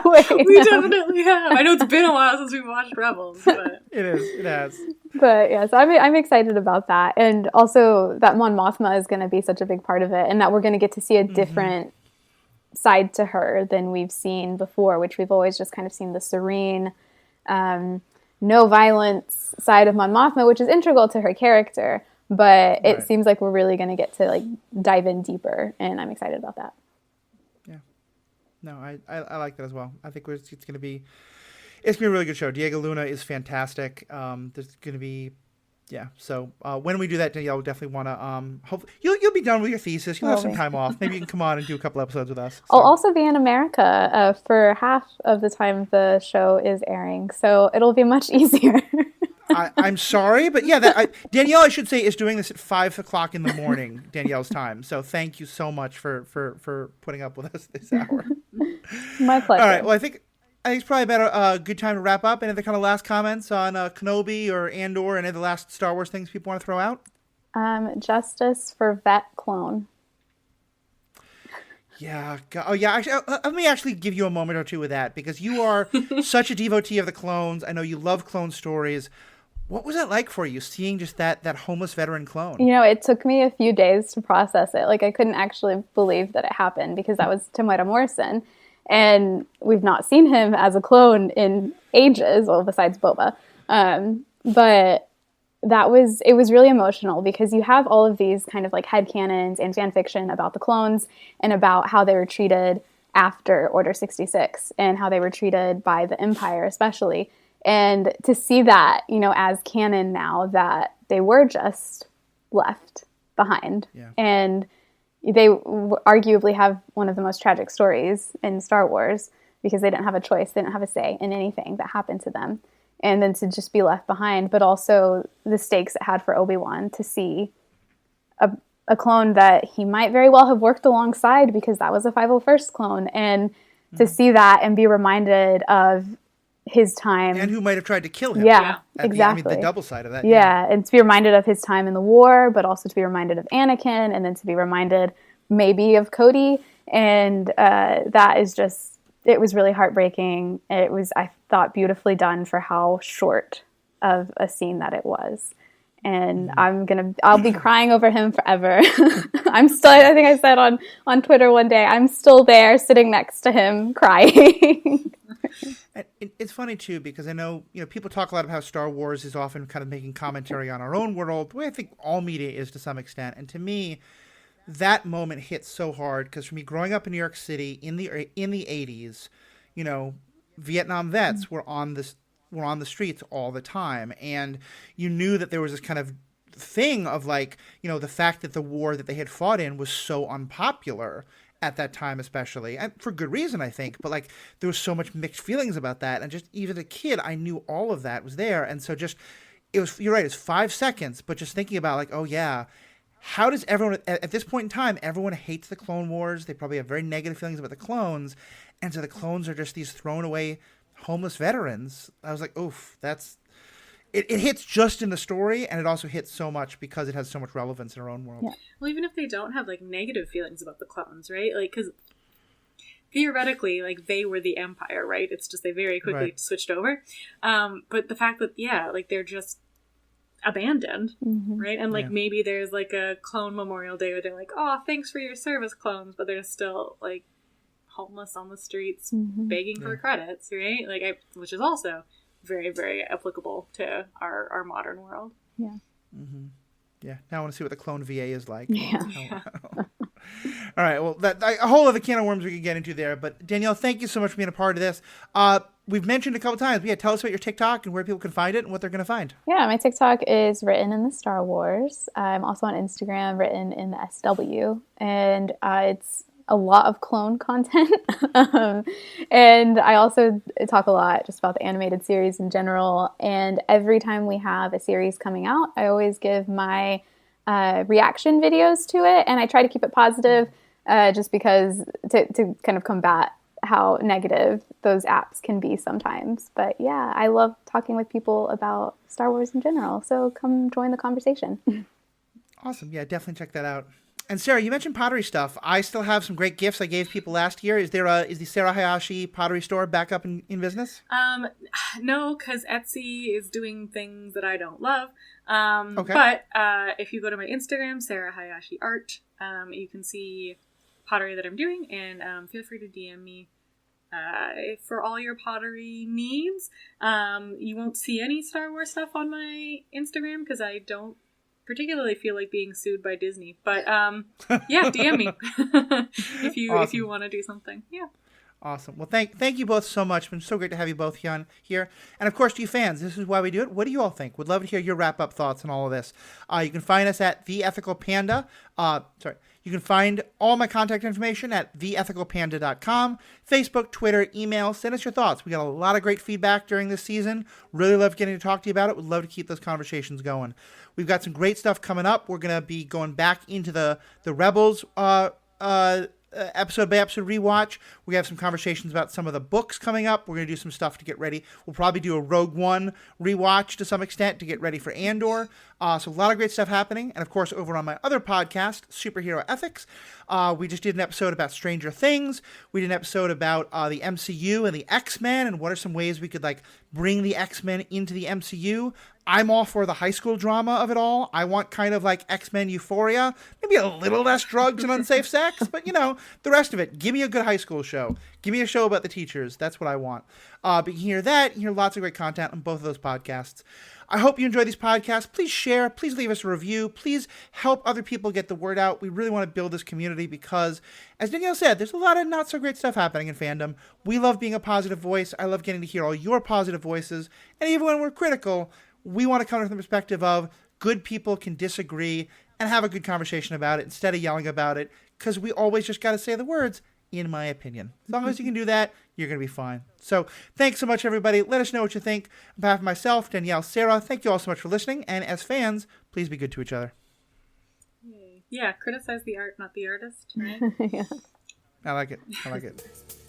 wait. We definitely have. I know it's been a while since we watched Rebels, but... It has. But yeah, so I'm excited about that. And also that Mon Mothma is going to be such a big part of it, and that we're going to get to see a different side to her than we've seen before, which we've always just kind of seen the serene, no violence side of Mon Mothma, which is integral to her character. But it seems like we're really going to get to like dive in deeper, and I'm excited about that. Yeah, no, I like that as well. I think it's going to be a really good show. Diego Luna is fantastic. There's going to be, So when we do that, Danielle, we'll definitely want to. Hopefully, you'll be done with your thesis. You'll have some time off. Maybe you can come on and do a couple episodes with us. So. I'll also be in America for half of the time the show is airing, so it'll be much easier. I'm sorry, but yeah, Danielle, I should say, is doing this at 5:00 in the morning, Danielle's time. So thank you so much for putting up with us this hour. My pleasure. All right. Well, I think it's probably about a good time to wrap up. Any other kind of last comments on Kenobi or Andor, any of the last Star Wars things people want to throw out? Justice for Vet Clone. Yeah. Oh, yeah. Actually, let me actually give you a moment or two with that, because you are such a devotee of the clones. I know you love clone stories. What was that like for you, seeing just that homeless veteran clone? It took me a few days to process it. Like, I couldn't actually believe that it happened, because that was Temuera Morrison. And we've not seen him as a clone in ages, well, besides Boba. But it was really emotional, because you have all of these kind of like headcanons and fan fiction about the clones and about how they were treated after Order 66 and how they were treated by the Empire especially. And to see that, as canon now, that they were just left behind. Yeah. And they arguably have one of the most tragic stories in Star Wars, because they didn't have a choice. They didn't have a say in anything that happened to them. And then to just be left behind, but also the stakes it had for Obi-Wan to see a clone that he might very well have worked alongside, because that was a 501st clone. And to see that and be reminded of his time. And who might have tried to kill him. Yeah, exactly. The double side of that. Yeah, and to be reminded of his time in the war, but also to be reminded of Anakin, and then to be reminded maybe of Cody. And that is just, it was really heartbreaking. It was, I thought, beautifully done for how short of a scene that it was. And I'll be crying over him forever. I'm still, I think I said on Twitter one day, I'm still there sitting next to him crying. It's funny too, because I know, people talk a lot about how Star Wars is often kind of making commentary on our own world, the way I think all media is to some extent. And to me, that moment hits so hard, because for me, growing up in New York City in the 80s, Vietnam vets were on the streets all the time, and you knew that there was this kind of thing of like, the fact that the war that they had fought in was so unpopular at that time, especially, and for good reason, I think, but like there was so much mixed feelings about that, and just even as a kid, I knew all of that was there, and so just, you're right, it's 5 seconds, but just thinking about like, oh yeah, how does everyone, at this point in time, everyone hates the Clone Wars, they probably have very negative feelings about the clones, and so the clones are just these thrown away homeless veterans. I was like, oof, it hits just in the story, and it also hits so much because it has so much relevance in our own world. Yeah. Well, even if they don't have like negative feelings about the clones, right? Like, because theoretically, like, they were the Empire, right? It's just they very quickly switched over. But the fact that, like, they're just abandoned, right? And like maybe there's like a clone memorial day where they're like, oh, thanks for your service, clones, but they're still like homeless on the streets begging for credits, right? Like, which is also very, very applicable to our modern world. Yeah. Yeah. Now I want to see what the clone VA is like. Yeah. All right. Well, a whole other can of worms we could get into there. But Danielle, thank you so much for being a part of this. We've mentioned a couple times. Tell us about your TikTok and where people can find it and what they're going to find. Yeah, my TikTok is Written in the Star Wars. I'm also on Instagram, Written in the SW, and it's a lot of clone content. And I also talk a lot just about the animated series in general. And every time we have a series coming out, I always give my reaction videos to it. And I try to keep it positive just because to kind of combat how negative those apps can be sometimes. But yeah, I love talking with people about Star Wars in general. So come join the conversation. Awesome. Yeah, definitely check that out. And Sarah, you mentioned pottery stuff. I still have some great gifts I gave people last year. Is the Sarah Hayashi pottery store back up in business? No, because Etsy is doing things that I don't love. Okay. But if you go to my Instagram, Sarah Hayashi Art, you can see pottery that I'm doing, and feel free to DM me for all your pottery needs. You won't see any Star Wars stuff on my Instagram because I don't particularly feel like being sued by Disney, but yeah, DM me if you want to do something. Yeah. Awesome. Well, thank you both so much. It's been so great to have you both here. And of course, to you fans, this is why we do it. What do you all think? Would love to hear your wrap-up thoughts on all of this. You can find us at The Ethical Panda. You can find all my contact information at theethicalpanda.com, Facebook, Twitter, email. Send us your thoughts. We got a lot of great feedback during this season. Really love getting to talk to you about it. Would love to keep those conversations going. We've got some great stuff coming up. We're going to be going back into the Rebels episode by episode rewatch. We have some conversations about some of the books coming up. We're going to do some stuff to get ready. We'll probably do a Rogue One rewatch to some extent to get ready for Andor. So a lot of great stuff happening. And of course, over on my other podcast, Superhero Ethics, we just did an episode about Stranger Things. We did an episode about the MCU and the X-Men and what are some ways we could like bring the X-Men into the MCU. I'm all for the high school drama of it all. I want kind of like X-Men Euphoria, maybe a little less drugs and unsafe sex, but the rest of it. Give me a good high school show. Give me a show about the teachers. That's what I want. But you can hear that. You can hear lots of great content on both of those podcasts. I hope you enjoy these podcasts. Please share. Please leave us a review. Please help other people get the word out. We really want to build this community because, as Danielle said, there's a lot of not so great stuff happening in fandom. We love being a positive voice. I love getting to hear all your positive voices. And even when we're critical, we want to come from the perspective of good people can disagree and have a good conversation about it instead of yelling about it, because we always just got to say the words, in my opinion. As long as you can do that, you're going to be fine. So thanks so much, everybody. Let us know what you think. On behalf of myself, Danielle, Sarah, thank you all so much for listening. And as fans, please be good to each other. Yeah, criticize the art, not the artist, right? Yeah. I like it.